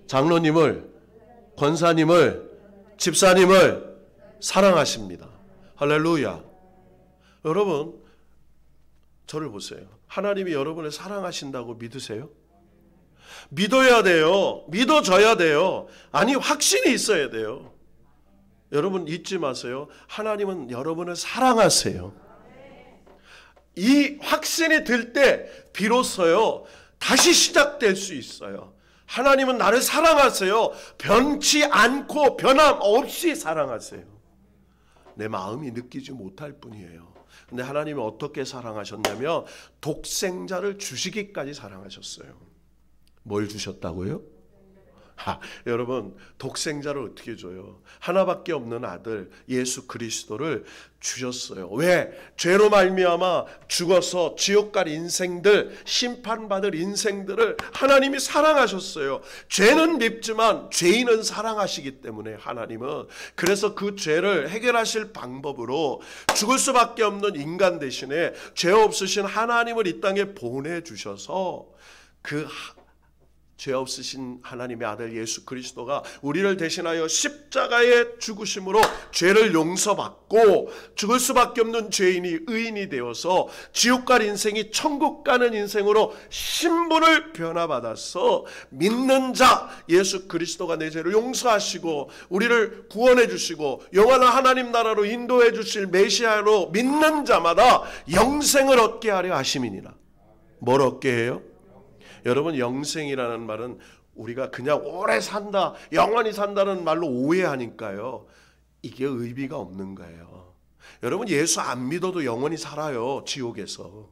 장로님을, 권사님을, 집사님을 사랑하십니다. 할렐루야. 여러분, 저를 보세요. 하나님이 여러분을 사랑하신다고 믿으세요? 믿어야 돼요. 믿어져야 돼요. 아니, 확신이 있어야 돼요. 여러분 잊지 마세요. 하나님은 여러분을 사랑하세요. 이 확신이 들 때 비로소요 다시 시작될 수 있어요. 하나님은 나를 사랑하세요. 변치 않고 변함 없이 사랑하세요. 내 마음이 느끼지 못할 뿐이에요. 근데 하나님은 어떻게 사랑하셨냐면 독생자를 주시기까지 사랑하셨어요. 뭘 주셨다고요? 여러분, 독생자를 어떻게 줘요? 하나밖에 없는 아들 예수 그리스도를 주셨어요. 왜? 죄로 말미암아 죽어서 지옥 갈 인생들, 심판받을 인생들을 하나님이 사랑하셨어요. 죄는 밉지만 죄인은 사랑하시기 때문에 하나님은, 그래서 그 죄를 해결하실 방법으로 죽을 수밖에 없는 인간 대신에 죄 없으신 하나님을 이 땅에 보내주셔서 그 죄 없으신 하나님의 아들 예수 그리스도가 우리를 대신하여 십자가에 죽으심으로 죄를 용서받고 죽을 수밖에 없는 죄인이 의인이 되어서 지옥 갈 인생이 천국 가는 인생으로 신분을 변화받아서 믿는 자 예수 그리스도가 내 죄를 용서하시고 우리를 구원해 주시고 영원한 하나님 나라로 인도해 주실 메시아로 믿는 자마다 영생을 얻게 하려 하심이니라. 뭘 얻게 해요? 여러분, 영생이라는 말은 우리가 그냥 오래 산다, 영원히 산다는 말로 오해하니까요, 이게 의미가 없는 거예요. 여러분, 예수 안 믿어도 영원히 살아요. 지옥에서.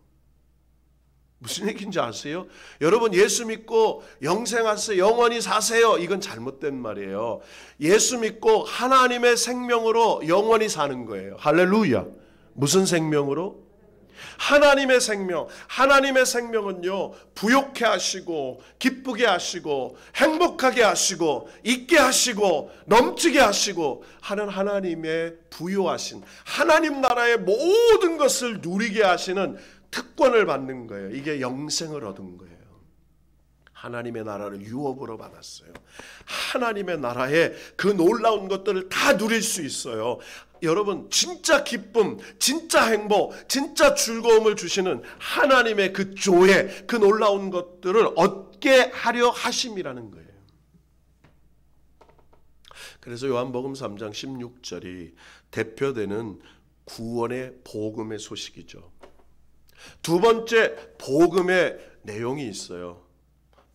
무슨 얘기인지 아세요? 여러분, 예수 믿고 영생하세요, 영원히 사세요, 이건 잘못된 말이에요. 예수 믿고 하나님의 생명으로 영원히 사는 거예요. 할렐루야. 무슨 생명으로? 하나님의 생명. 하나님의 생명은요, 부욕해 하시고 기쁘게 하시고 행복하게 하시고 있게 하시고 넘치게 하시고 하는 하나님의 부요하신 하나님 나라의 모든 것을 누리게 하시는 특권을 받는 거예요. 이게 영생을 얻은 거예요. 하나님의 나라를 유업으로 받았어요. 하나님의 나라의 그 놀라운 것들을 다 누릴 수 있어요. 여러분, 진짜 기쁨, 진짜 행복, 진짜 즐거움을 주시는 하나님의 그 조회, 그 놀라운 것들을 얻게 하려 하심이라는 거예요. 그래서 요한복음 3장 16절이 대표되는 구원의 복음의 소식이죠. 두 번째 복음의 내용이 있어요.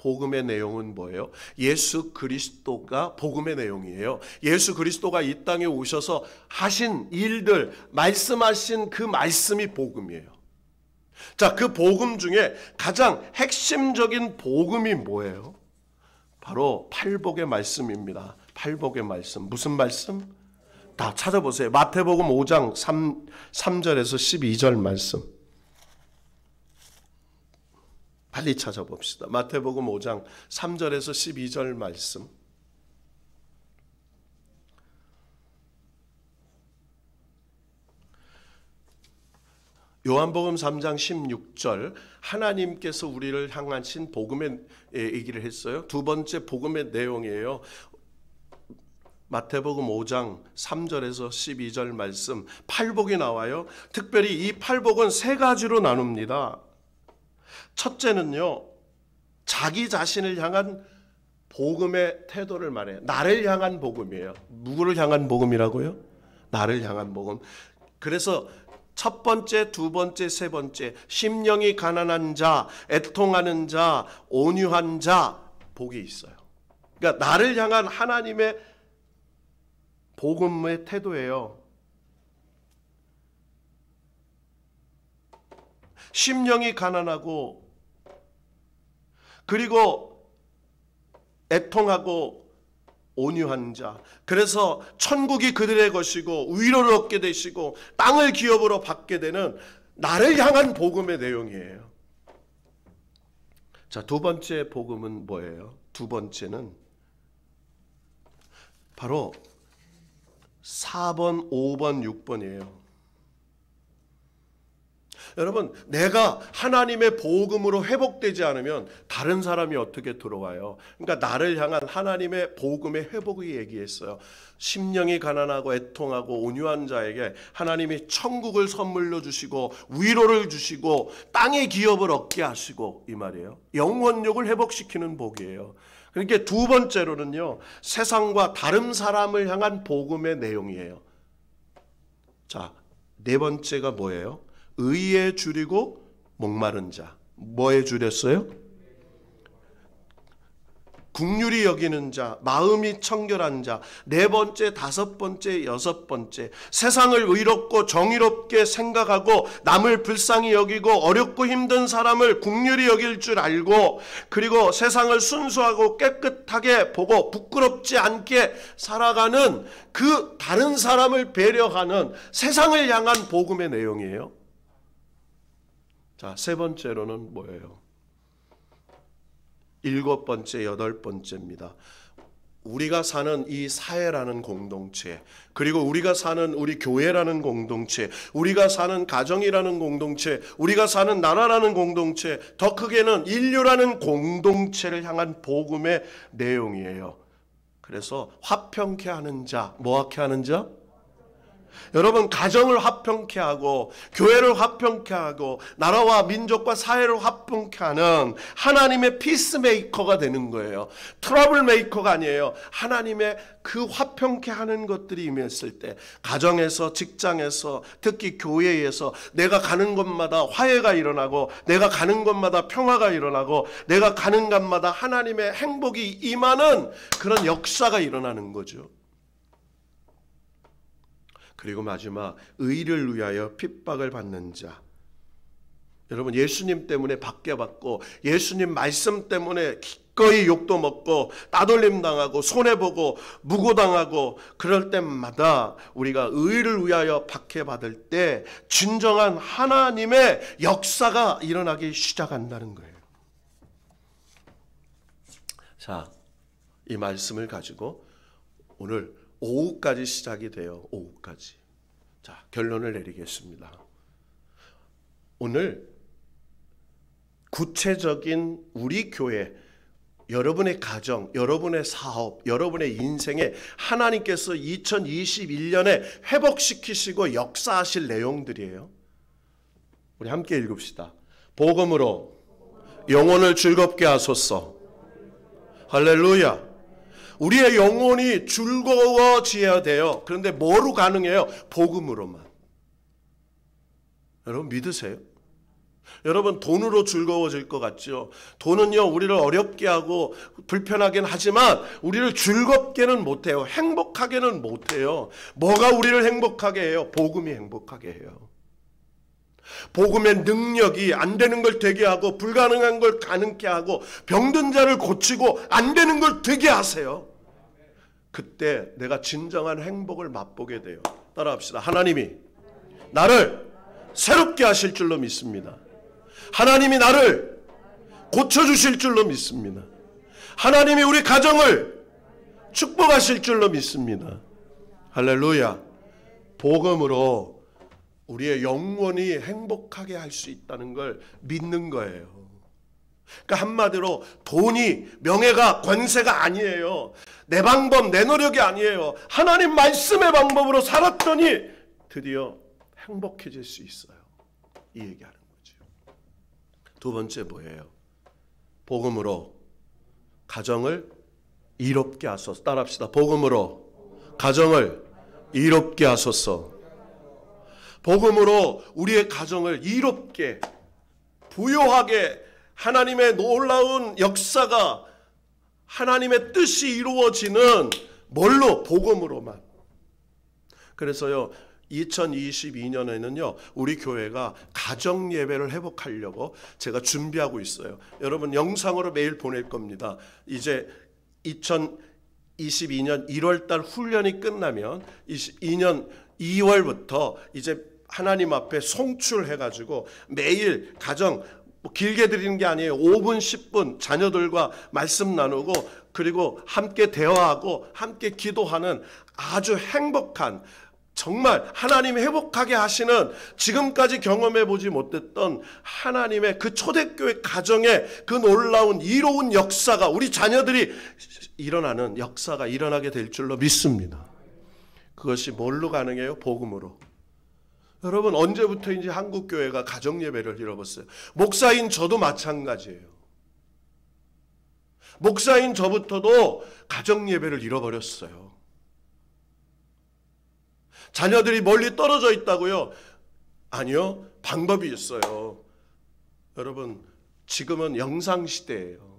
복음의 내용은 뭐예요? 예수 그리스도가 복음의 내용이에요. 예수 그리스도가 이 땅에 오셔서 하신 일들, 말씀하신 그 말씀이 복음이에요. 자, 그 복음 중에 가장 핵심적인 복음이 뭐예요? 바로 팔복의 말씀입니다. 팔복의 말씀. 무슨 말씀? 다 찾아보세요. 마태복음 5장 3절에서 12절 말씀. 빨리 찾아봅시다. 마태복음 5장 3절에서 12절 말씀. 요한복음 3장 16절, 하나님께서 우리를 향하신 복음의 얘기를 했어요. 두 번째 복음의 내용이에요. 마태복음 5장 3절에서 12절 말씀, 팔복이 나와요. 특별히 이 팔복은 세 가지로 나눕니다. 첫째는요, 자기 자신을 향한 복음의 태도를 말해요. 나를 향한 복음이에요. 누구를 향한 복음이라고요? 나를 향한 복음. 그래서 첫 번째, 두 번째, 세 번째, 심령이 가난한 자, 애통하는 자, 온유한 자, 복이 있어요. 그러니까 나를 향한 하나님의 복음의 태도예요. 심령이 가난하고 그리고 애통하고 온유한 자, 그래서 천국이 그들의 것이고 위로를 얻게 되시고 땅을 기업으로 받게 되는 나를 향한 복음의 내용이에요. 자, 두 번째 복음은 뭐예요? 두 번째는 바로 4번, 5번, 6번이에요. 여러분, 내가 하나님의 복음으로 회복되지 않으면 다른 사람이 어떻게 들어와요? 그러니까 나를 향한 하나님의 복음의 회복을 얘기했어요. 심령이 가난하고 애통하고 온유한 자에게 하나님이 천국을 선물로 주시고 위로를 주시고 땅의 기업을 얻게 하시고, 이 말이에요. 영혼력을 회복시키는 복이에요. 그러니까 두 번째로는요, 세상과 다른 사람을 향한 복음의 내용이에요. 자, 네 번째가 뭐예요? 의에 줄이고 목마른 자. 뭐에 줄였어요? 긍휼히 여기는 자, 마음이 청결한 자. 네 번째, 다섯 번째, 여섯 번째. 세상을 의롭고 정의롭게 생각하고 남을 불쌍히 여기고 어렵고 힘든 사람을 긍휼히 여길 줄 알고, 그리고 세상을 순수하고 깨끗하게 보고 부끄럽지 않게 살아가는 그 다른 사람을 배려하는 세상을 향한 복음의 내용이에요. 자, 세 번째로는 뭐예요? 일곱 번째, 여덟 번째입니다. 우리가 사는 이 사회라는 공동체, 그리고 우리가 사는 우리 교회라는 공동체, 우리가 사는 가정이라는 공동체, 우리가 사는 나라라는 공동체, 더 크게는 인류라는 공동체를 향한 복음의 내용이에요. 그래서 화평케 하는 자, 뭐하게 하는 자? 여러분, 가정을 화평케 하고 교회를 화평케 하고 나라와 민족과 사회를 화평케 하는 하나님의 피스메이커가 되는 거예요. 트러블 메이커가 아니에요. 하나님의 그 화평케 하는 것들이 임했을 때, 가정에서, 직장에서, 특히 교회에서 내가 가는 곳마다 화해가 일어나고, 내가 가는 곳마다 평화가 일어나고, 내가 가는 곳마다 하나님의 행복이 임하는 그런 역사가 일어나는 거죠. 그리고 마지막, 의를 위하여 핍박을 받는 자. 여러분, 예수님 때문에 박해받고 예수님 말씀 때문에 기꺼이 욕도 먹고 따돌림 당하고 손해보고 무고당하고 그럴 때마다 우리가 의를 위하여 박해받을 때 진정한 하나님의 역사가 일어나기 시작한다는 거예요. 자, 이 말씀을 가지고 오늘 오후까지 시작이 돼요. 오후까지. 자, 결론을 내리겠습니다. 오늘 구체적인 우리 교회, 여러분의 가정, 여러분의 사업, 여러분의 인생에 하나님께서 2021년에 회복시키시고 역사하실 내용들이에요. 우리 함께 읽읍시다. 복음으로 영혼을 즐겁게 하소서. 할렐루야. 우리의 영혼이 즐거워져야 돼요. 그런데 뭐로 가능해요? 복음으로만. 여러분, 믿으세요? 여러분, 돈으로 즐거워질 것 같죠? 돈은요, 우리를 어렵게 하고 불편하긴 하지만 우리를 즐겁게는 못해요. 행복하게는 못해요. 뭐가 우리를 행복하게 해요? 복음이 행복하게 해요. 복음의 능력이 안 되는 걸 되게 하고 불가능한 걸 가능케 하고 병든 자를 고치고 안 되는 걸 되게 하세요. 그때 내가 진정한 행복을 맛보게 돼요. 따라합시다. 하나님이 나를 새롭게 하실 줄로 믿습니다. 하나님이 나를 고쳐주실 줄로 믿습니다. 하나님이 우리 가정을 축복하실 줄로 믿습니다. 할렐루야. 복음으로 우리의 영혼이 행복하게 할 수 있다는 걸 믿는 거예요. 그러니까 한마디로 돈이, 명예가, 권세가 아니에요. 내 방법, 내 노력이 아니에요. 하나님 말씀의 방법으로 살았더니 드디어 행복해질 수 있어요. 이 얘기하는 거죠. 두 번째 뭐예요? 복음으로 가정을 이롭게 하소서. 따라합시다. 복음으로 가정을 이롭게 하소서. 복음으로 우리의 가정을 이롭게, 부요하게, 하나님의 놀라운 역사가, 하나님의 뜻이 이루어지는 뭘로? 복음으로만. 그래서요, 2022년에는요 우리 교회가 가정 예배를 회복하려고 제가 준비하고 있어요. 여러분, 영상으로 매일 보낼 겁니다. 이제 2022년 1월달 훈련이 끝나면 22년 2월부터 이제 하나님 앞에 송출해가지고 매일 가정, 길게 드리는 게 아니에요. 5분 10분 자녀들과 말씀 나누고 그리고 함께 대화하고 함께 기도하는 아주 행복한, 정말 하나님이 회복하게 하시는 지금까지 경험해 보지 못했던 하나님의 그 초대교회 가정의 그 놀라운 이로운 역사가 우리 자녀들이 일어나는 역사가 일어나게 될 줄로 믿습니다. 그것이 뭘로 가능해요? 복음으로. 여러분 언제부터인지 한국교회가 가정예배를 잃어버렸어요. 목사인 저도 마찬가지예요. 목사인 저부터도 가정예배를 잃어버렸어요. 자녀들이 멀리 떨어져 있다고요? 아니요. 방법이 있어요. 여러분 지금은 영상시대예요.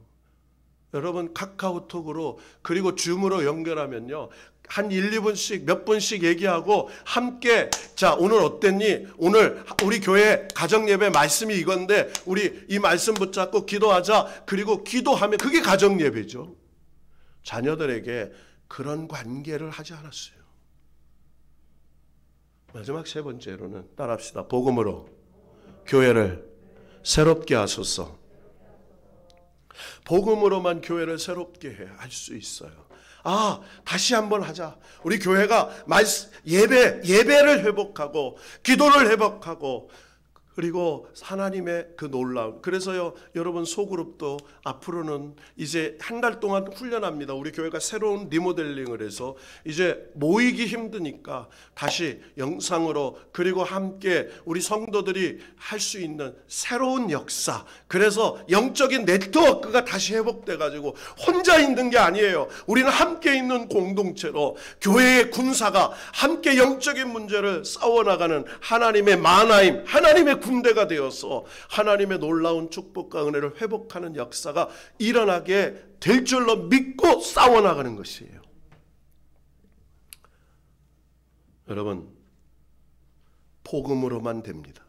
여러분 카카오톡으로 그리고 줌으로 연결하면요. 한 1, 2분씩 몇 분씩 얘기하고 함께 자 오늘 어땠니? 오늘 우리 교회 가정예배 말씀이 이건데 우리 이 말씀 붙잡고 기도하자. 그리고 기도하면 그게 가정예배죠. 자녀들에게 그런 관계를 하지 않았어요. 마지막 세 번째로는 따라합시다. 복음으로 교회를 새롭게 하소서. 복음으로만 교회를 새롭게 할 수 있어요. 아, 다시 한번 하자. 우리 교회가 예배를 회복하고 기도를 회복하고 그리고 하나님의 그 놀라움. 그래서요, 여러분 소그룹도 앞으로는 이제 한 달 동안 훈련합니다. 우리 교회가 새로운 리모델링을 해서 이제 모이기 힘드니까 다시 영상으로 그리고 함께 우리 성도들이 할 수 있는 새로운 역사. 그래서 영적인 네트워크가 다시 회복돼 가지고 혼자 있는 게 아니에요. 우리는 함께 있는 공동체로 교회의 군사가 함께 영적인 문제를 싸워나가는 하나님의 만화임, 하나님의 군대가 되어서 하나님의 놀라운 축복과 은혜를 회복하는 역사가 일어나게 될 줄로 믿고 싸워나가는 것이에요. 여러분, 복음으로만 됩니다.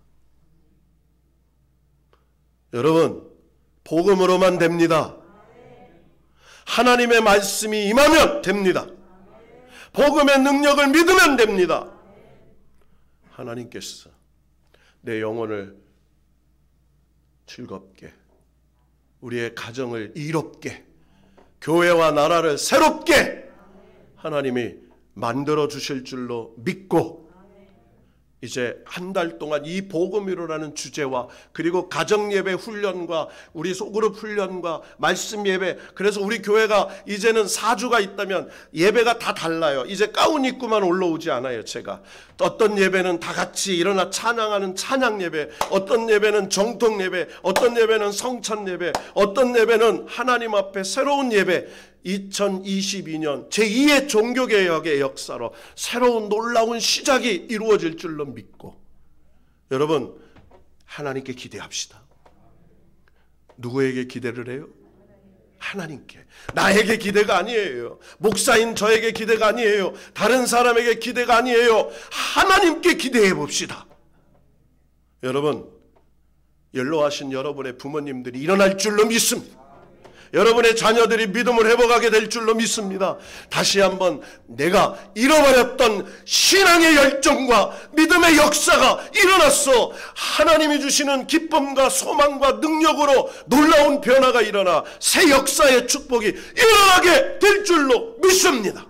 여러분, 복음으로만 됩니다. 하나님의 말씀이 임하면 됩니다. 복음의 능력을 믿으면 됩니다. 하나님께서 내 영혼을 즐겁게, 우리의 가정을 이롭게, 교회와 나라를 새롭게 하나님이 만들어 주실 줄로 믿고 이제 한 달 동안 이 복음이로라는 주제와 그리고 가정예배 훈련과 우리 소그룹 훈련과 말씀 예배, 그래서 우리 교회가 이제는 4주가 있다면 예배가 다 달라요. 이제 가운 입고만 올라오지 않아요. 제가 어떤 예배는 다 같이 일어나 찬양하는 찬양 예배, 어떤 예배는 정통 예배, 어떤 예배는 성찬 예배, 어떤 예배는 하나님 앞에 새로운 예배. 2022년 제2의 종교개혁의 역사로 새로운 놀라운 시작이 이루어질 줄로 믿고 여러분 하나님께 기대합시다. 누구에게 기대를 해요? 하나님께. 나에게 기대가 아니에요. 목사인 저에게 기대가 아니에요. 다른 사람에게 기대가 아니에요. 하나님께 기대해 봅시다. 여러분, 연로하신 여러분의 부모님들이 일어날 줄로 믿습니다. 여러분의 자녀들이 믿음을 회복하게 될 줄로 믿습니다. 다시 한번 내가 잃어버렸던 신앙의 열정과 믿음의 역사가 일어났어. 하나님이 주시는 기쁨과 소망과 능력으로 놀라운 변화가 일어나 새 역사의 축복이 일어나게 될 줄로 믿습니다.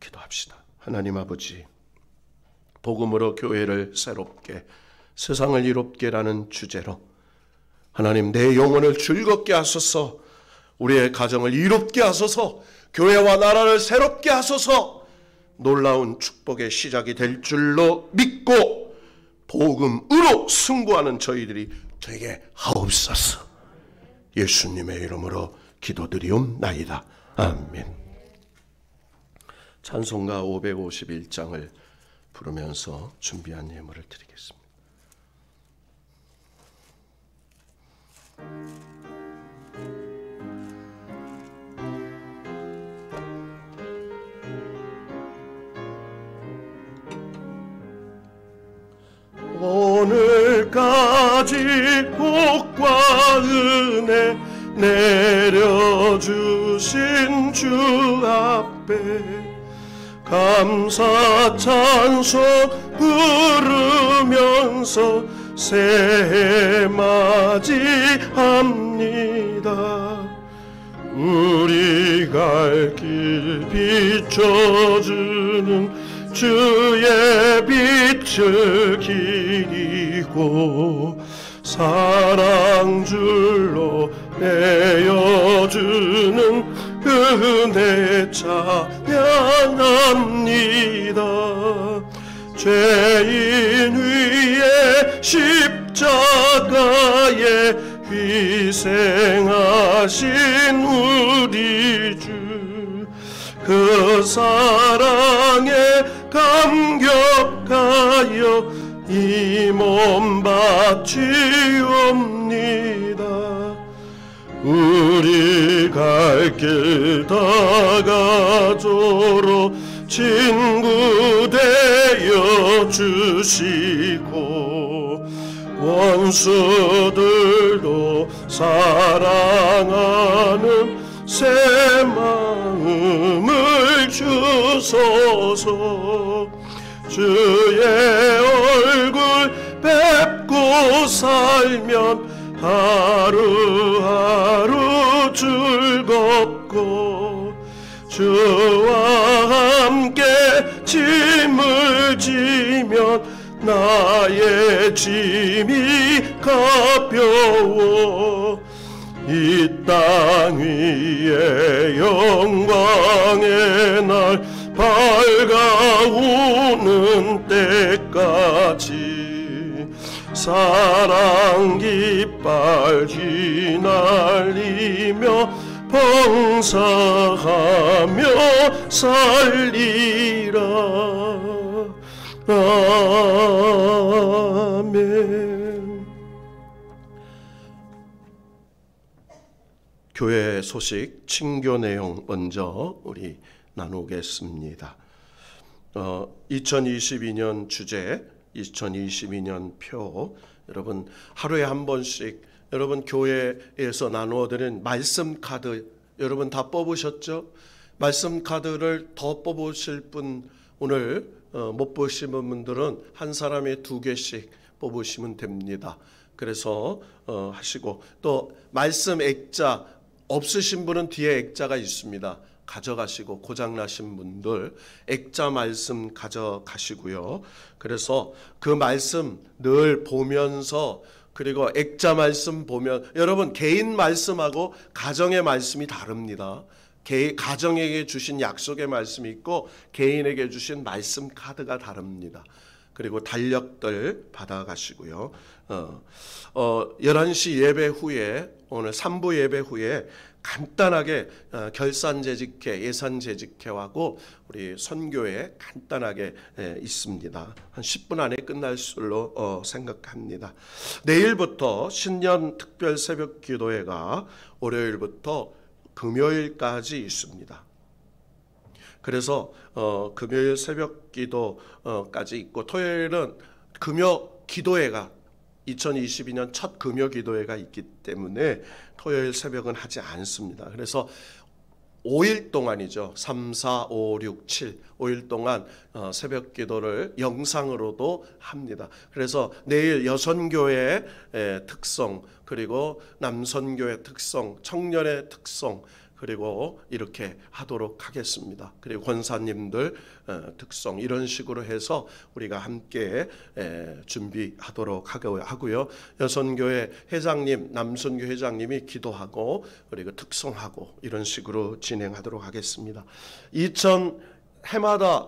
기도합시다. 하나님 아버지, 복음으로 교회를 새롭게, 세상을 이롭게라는 주제로 하나님 내 영혼을 즐겁게 하소서, 우리의 가정을 이롭게 하소서, 교회와 나라를 새롭게 하소서, 놀라운 축복의 시작이 될 줄로 믿고 복음으로 승부하는 저희들이 되게 하옵소서. 예수님의 이름으로 기도드리옵나이다. 아멘. 찬송가 551장을 부르면서 준비한 예물을 드리겠습니다. 오늘까지 복과 은혜 내려주신 주 앞에 감사 찬송 부르면서 새해 맞이합니다. 우리 갈 길 비춰주는 주의 빛을 기리고 사랑줄로 내어주는 은혜 찬양합니다. 죄인 위에 십자가에 희생하신 우리 주, 그 사랑에 감격하여 이 몸 바치옵니다. 우리 갈 길 다가도록 친구 되어 주시고 원수들도 사랑하는 새 마음을 주소서. 주의 얼굴 뵙고 살면 하루하루 즐겁고 주와 함께 짐을 지면 나의 짐이 가벼워 이 땅 위에 영광의 날 밝아오는 때까지 사랑 깃발 휘날리며 봉사하며 살리라. 아멘. 교회 소식 친교 내용 먼저 우리 나누겠습니다. 2022년 주제, 2022년 표, 여러분 하루에 한 번씩 여러분 교회에서 나누어드린 말씀 카드 여러분 다 뽑으셨죠? 말씀 카드를 더 뽑으실 분, 오늘 못 보시는 분들은 한 사람에 2개씩 뽑으시면 됩니다. 그래서 하시고, 또 말씀 액자 없으신 분은 뒤에 액자가 있습니다. 가져가시고, 고장나신 분들 액자 말씀 가져가시고요. 그래서 그 말씀 늘 보면서, 그리고 액자 말씀 보면 여러분 개인 말씀하고 가정의 말씀이 다릅니다. 가정에게 주신 약속의 말씀이 있고 개인에게 주신 말씀 카드가 다릅니다. 그리고 달력들 받아가시고요. 11시 예배 후에, 오늘 3부 예배 후에 간단하게 결산재직회, 예산재직회하고 우리 선교에 간단하게 있습니다. 한 10분 안에 끝날 줄로 생각합니다. 내일부터 신년 특별 새벽 기도회가 월요일부터 금요일까지 있습니다. 그래서 금요일 새벽 기도까지 있고, 토요일은 금요 기도회가 2022년 첫 금요 기도회가 있기 때문에 토요일 새벽은 하지 않습니다. 그래서 5일 동안이죠. 3, 4, 5, 6, 7 5일 동안 새벽 기도를 영상으로도 합니다. 그래서 내일 여선교회의 특성, 그리고 남선교회 특성, 청년의 특성, 그리고 이렇게 하도록 하겠습니다. 그리고 권사님들 특성, 이런 식으로 해서 우리가 함께 준비하도록 하고요. 여선교회 회장님, 남선교 회장님이 기도하고 그리고 특성하고 이런 식으로 진행하도록 하겠습니다. 해마다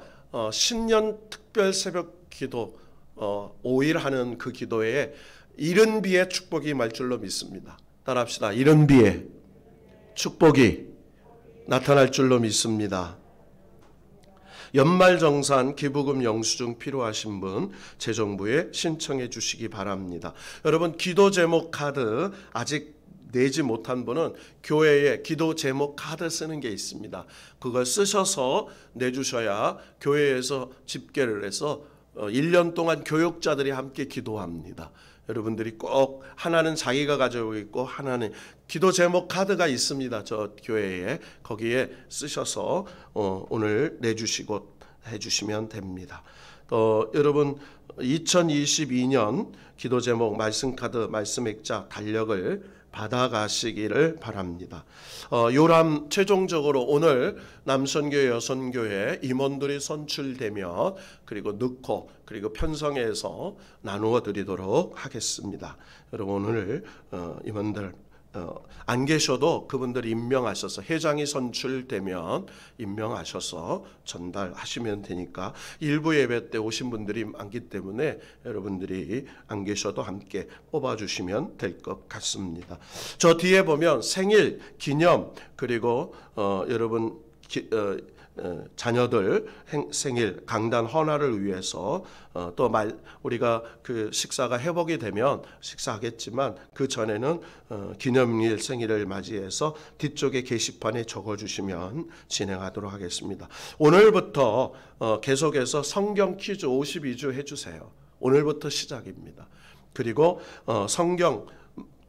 신년 특별 새벽 기도 5일 하는 그 기도에 이른 비의 축복이 임할 줄로 믿습니다. 따라합시다. 이른 비의 축복이 나타날 줄로 믿습니다. 연말정산 기부금 영수증 필요하신 분 재정부에 신청해 주시기 바랍니다. 여러분 기도 제목 카드 아직 내지 못한 분은 교회에 기도 제목 카드 쓰는 게 있습니다. 그걸 쓰셔서 내주셔야 교회에서 집계를 해서 1년 동안 교육자들이 함께 기도합니다. 여러분들이 꼭, 하나는 자기가 가지고 있고 하나는 기도 제목 카드가 있습니다. 저 교회에 거기에 쓰셔서 오늘 내주시고 해주시면 됩니다. 여러분 2022년 기도 제목 말씀 카드 말씀 액자 달력을 받아가시기를 바랍니다. 요람 최종적으로 오늘 남선교회 여선교회 임원들이 선출되면 그리고 넣고 그리고 편성해서 나누어 드리도록 하겠습니다. 여러분 오늘 임원들 안 계셔도 그분들 임명하셔서 회장이 선출되면 임명하셔서 전달하시면 되니까 일부 예배 때 오신 분들이 많기 때문에 여러분들이 안 계셔도 함께 뽑아주시면 될 것 같습니다. 저 뒤에 보면 생일, 기념 그리고 여러분 자녀들 생일 강단 헌화를 위해서 또 우리가 그 식사가 회복이 되면 식사하겠지만 그 전에는 기념일 생일을 맞이해서 뒤쪽에 게시판에 적어주시면 진행하도록 하겠습니다. 오늘부터 계속해서 성경 퀴즈 52주 해주세요. 오늘부터 시작입니다. 그리고 성경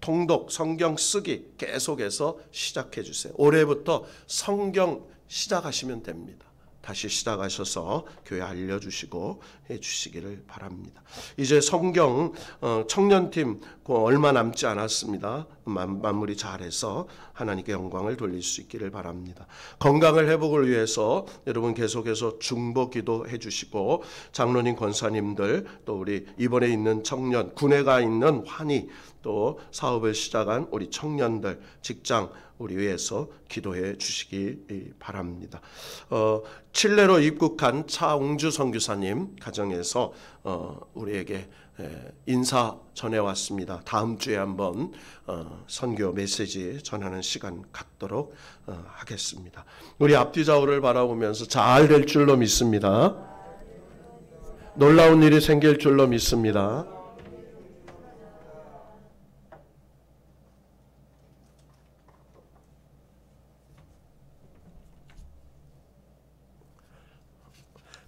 통독, 성경 쓰기 계속해서 시작해 주세요. 올해부터 성경 시작하시면 됩니다. 다시 시작하셔서 교회 알려주시고 해주시기를 바랍니다. 이제 성경 청년팀 얼마 남지 않았습니다. 마무리 잘해서 하나님께 영광을 돌릴 수 있기를 바랍니다. 건강을 회복을 위해서 여러분 계속해서 중보기도 해주시고 장로님 권사님들 또 우리 이번에 있는 청년 군에 가 있는 환희 또 사업을 시작한 우리 청년들 직장 우리 위해서 기도해 주시기 바랍니다. 칠레로 입국한 차웅주 선교사님 가정에서 우리에게 인사 전해왔습니다. 다음 주에 한번 선교 메시지 전하는 시간 갖도록 하겠습니다. 우리 앞뒤 좌우를 바라보면서 잘 될 줄로 믿습니다. 놀라운 일이 생길 줄로 믿습니다.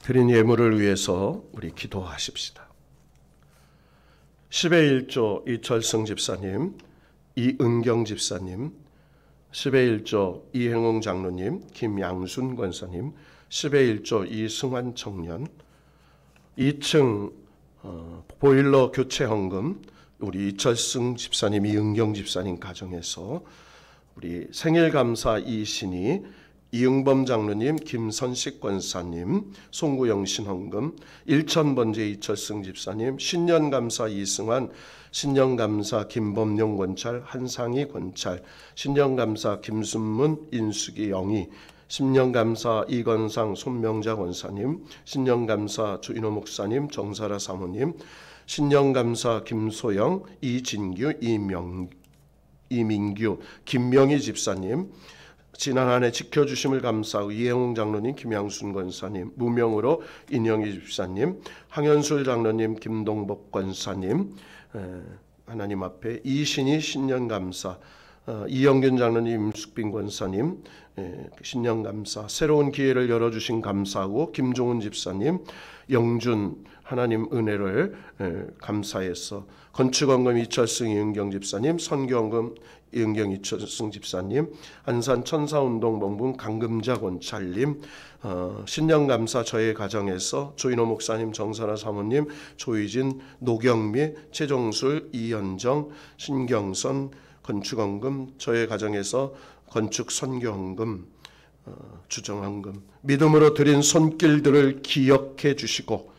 드린 예물을 위해서 우리 기도하십시다. 10의 1조 이철승 집사님, 이은경 집사님, 10의 1조 이행웅 장로님, 김양순 권사님, 10의 1조 이승환 청년, 2층 보일러 교체 헌금 우리 이철승 집사님, 이은경 집사님 가정에서 우리 생일감사 이신이 이응범 장로님, 김선식 권사님, 송구영신 헌금, 일천번제 이철승 집사님, 신년감사 이승환, 신년감사 김범용 권찰, 한상희 권찰, 신년감사 김순문, 인숙이 영희, 신년감사 이건상 손명자 권사님, 신년감사 주인호 목사님, 정사라 사모님, 신년감사 김소영, 이진규, 이민규, 김명희 집사님, 지난 한 해 지켜주심을 감사하고 이행웅 장로님, 김양순 권사님, 무명으로 인영희 집사님, 황현술 장로님, 김동복 권사님, 하나님 앞에 이신이 신년감사, 이영균 장로님, 임숙빈 권사님, 신년감사, 새로운 기회를 열어주신 감사하고 김종훈 집사님, 영준 하나님 은혜를 감사해서 건축원금 이철승 이은경 집사님, 선교원금 이은경 이철승 집사님, 안산 천사운동 봉분 강금자 권찰님, 신년감사 저의 가정에서 조인호 목사님, 정선아 사모님, 조희진, 노경미, 최종술, 이현정, 신경선 건축원금 저의 가정에서 건축 선교원금 주정헌금 믿음으로 드린 손길들을 기억해 주시고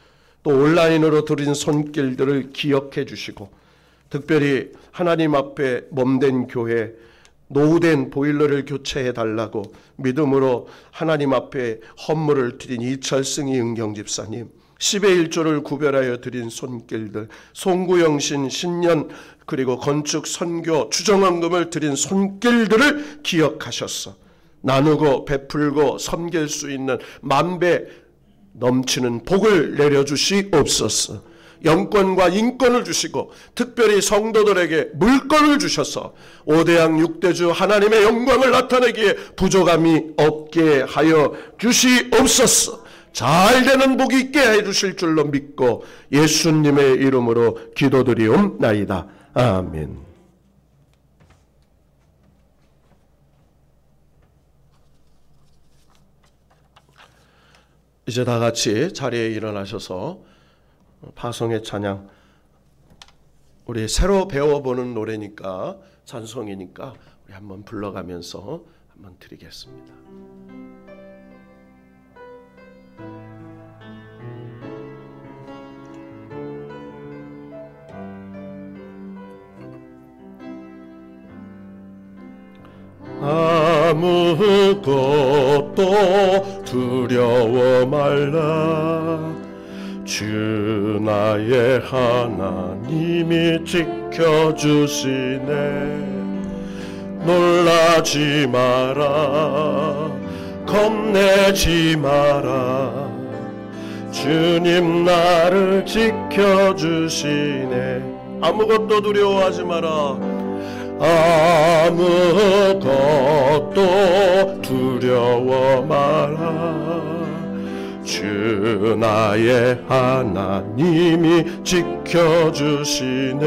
또 온라인으로 드린 손길들을 기억해 주시고 특별히 하나님 앞에 몸된 교회 노후된 보일러를 교체해 달라고 믿음으로 하나님 앞에 헌물을 드린 이철승 이은경 집사님 10의 1조를 구별하여 드린 손길들 송구영신 신년 그리고 건축 선교 주정헌금을 드린 손길들을 기억하셨어. 나누고 베풀고 섬길 수 있는 만배 넘치는 복을 내려주시옵소서. 영권과 인권을 주시고 특별히 성도들에게 물건을 주셔서 5대양 6대주 하나님의 영광을 나타내기에 부족함이 없게 하여 주시옵소서. 잘되는 복이 있게 해주실 줄로 믿고 예수님의 이름으로 기도드리옵나이다. 아멘. 이제 다 같이 자리에 일어나셔서 파송의 찬양, 우리 새로 배워보는 노래니까, 찬송이니까 우리 한번 불러가면서 한번 드리겠습니다. 아무것도 두려워 말라. 주 나의 하나님이 지켜주시네. 놀라지 마라, 겁내지 마라. 주님 나를 지켜주시네. 아무것도 두려워하지 마라. 아무것도 두려워 마라. 주 나의 하나님이 지켜주시네.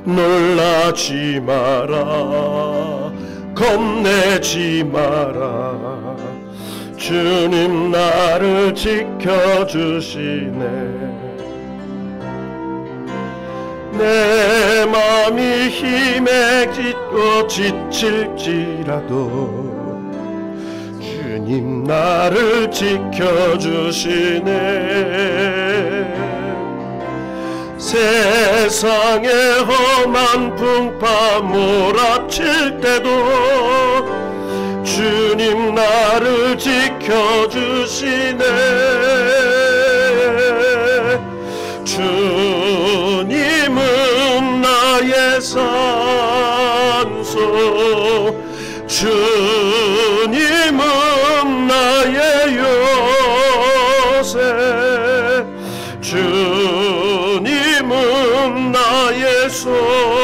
놀라지 마라, 겁내지 마라. 주님 나를 지켜주시네. 내 맘이 힘에 깃고 지칠지라도 주님 나를 지켜주시네. 세상의 험한 풍파 몰아칠 때도 주님 나를 지켜주시네. 주님은 나의 산소, 주님은 나의 요새, 주님은 나의 소망.